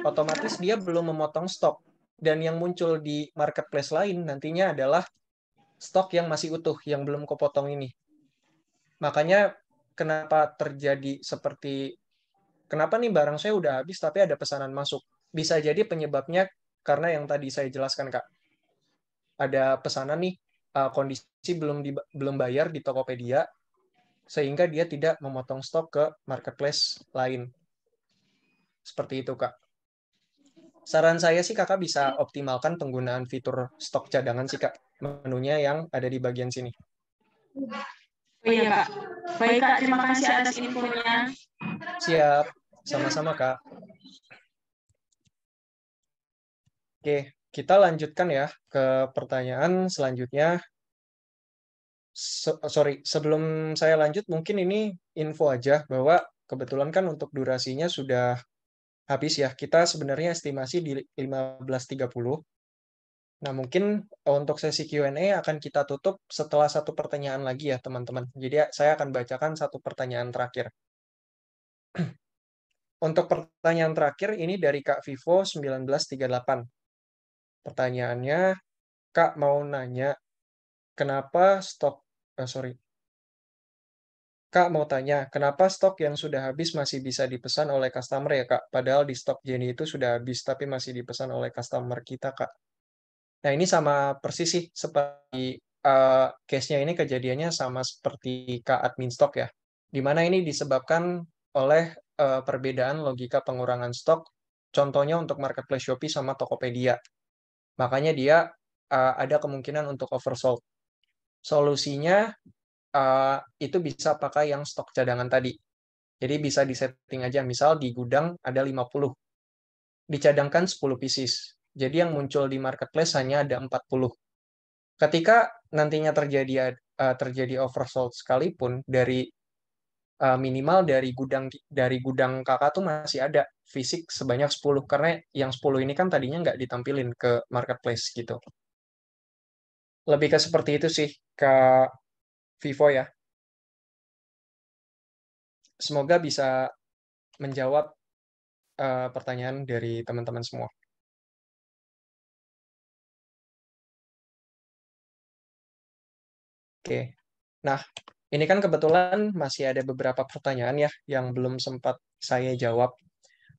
Otomatis dia belum memotong stok. Dan yang muncul di marketplace lain nantinya adalah stok yang masih utuh, yang belum kepotong ini. Makanya kenapa terjadi kenapa nih barang saya udah habis tapi ada pesanan masuk? Bisa jadi penyebabnya karena yang tadi saya jelaskan, Kak. Ada pesanan nih, kondisi belum bayar di Tokopedia, sehingga dia tidak memotong stok ke marketplace lain. Seperti itu, Kak. Saran saya sih Kakak bisa optimalkan penggunaan fitur stok cadangan sih, Kak. Menunya yang ada di bagian sini. Oh iya Kak, baik Kak, terima kasih atas infonya. Siap, sama-sama, Kak. Oke, kita lanjutkan ya ke pertanyaan selanjutnya. Sebelum saya lanjut, mungkin ini info aja bahwa kebetulan kan untuk durasinya sudah habis ya. Kita sebenarnya estimasi di 15.30. Nah, mungkin untuk sesi Q&A akan kita tutup setelah satu pertanyaan lagi ya, teman-teman. Jadi saya akan bacakan satu pertanyaan terakhir. Untuk pertanyaan terakhir ini dari Kak Vivo 1938. Pertanyaannya, Kak mau nanya, kenapa stok, Kak mau tanya, kenapa stok yang sudah habis masih bisa dipesan oleh customer ya, Kak? Padahal di stok Jenny itu sudah habis, tapi masih dipesan oleh customer kita, Kak. Nah, ini sama persis sih, seperti case-nya ini kejadiannya sama seperti Kak admin stok ya. Di mana ini disebabkan oleh perbedaan logika pengurangan stok, contohnya untuk marketplace Shopee sama Tokopedia. Makanya dia ada kemungkinan untuk oversold. Solusinya itu bisa pakai yang stok cadangan tadi. Jadi bisa disetting aja, misal di gudang ada 50, dicadangkan 10 pieces. Jadi yang muncul di marketplace hanya ada 40. Ketika nantinya terjadi oversold sekalipun, minimal dari gudang kakak tuh masih ada fisik sebanyak 10, karena yang 10 ini kan tadinya nggak ditampilin ke marketplace gitu. Lebih ke seperti itu sih, Kak Vivo ya. Semoga bisa menjawab pertanyaan dari teman-teman semua. Oke. Nah, ini kan kebetulan masih ada beberapa pertanyaan ya yang belum sempat saya jawab.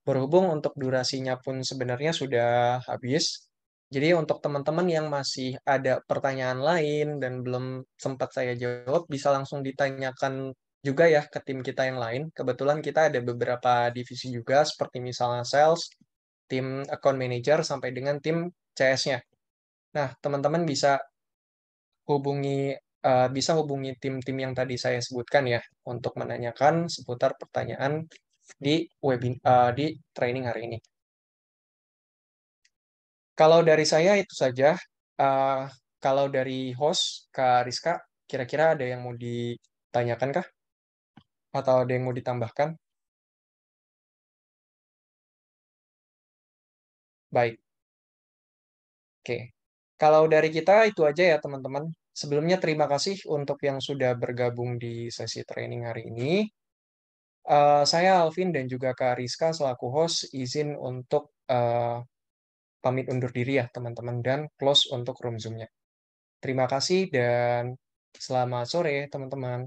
Berhubung untuk durasinya pun sebenarnya sudah habis. Jadi untuk teman-teman yang masih ada pertanyaan lain dan belum sempat saya jawab, bisa langsung ditanyakan juga ya ke tim kita yang lain. Kebetulan kita ada beberapa divisi juga, seperti misalnya sales, tim account manager, sampai dengan tim CS-nya. Nah, teman-teman bisa hubungi tim-tim yang tadi saya sebutkan ya untuk menanyakan seputar pertanyaan di training hari ini. Kalau dari saya itu saja. Eh, Kalau dari host Kak Rizka, kira-kira ada yang mau ditanyakan kah? Atau ada yang mau ditambahkan? Baik, oke. Kalau dari kita itu aja ya teman-teman. Sebelumnya terima kasih untuk yang sudah bergabung di sesi training hari ini. Saya Alvin dan juga Kak Rizka selaku host izin untuk pamit undur diri ya teman-teman dan close untuk room Zoom-nya. Terima kasih dan selamat sore teman-teman.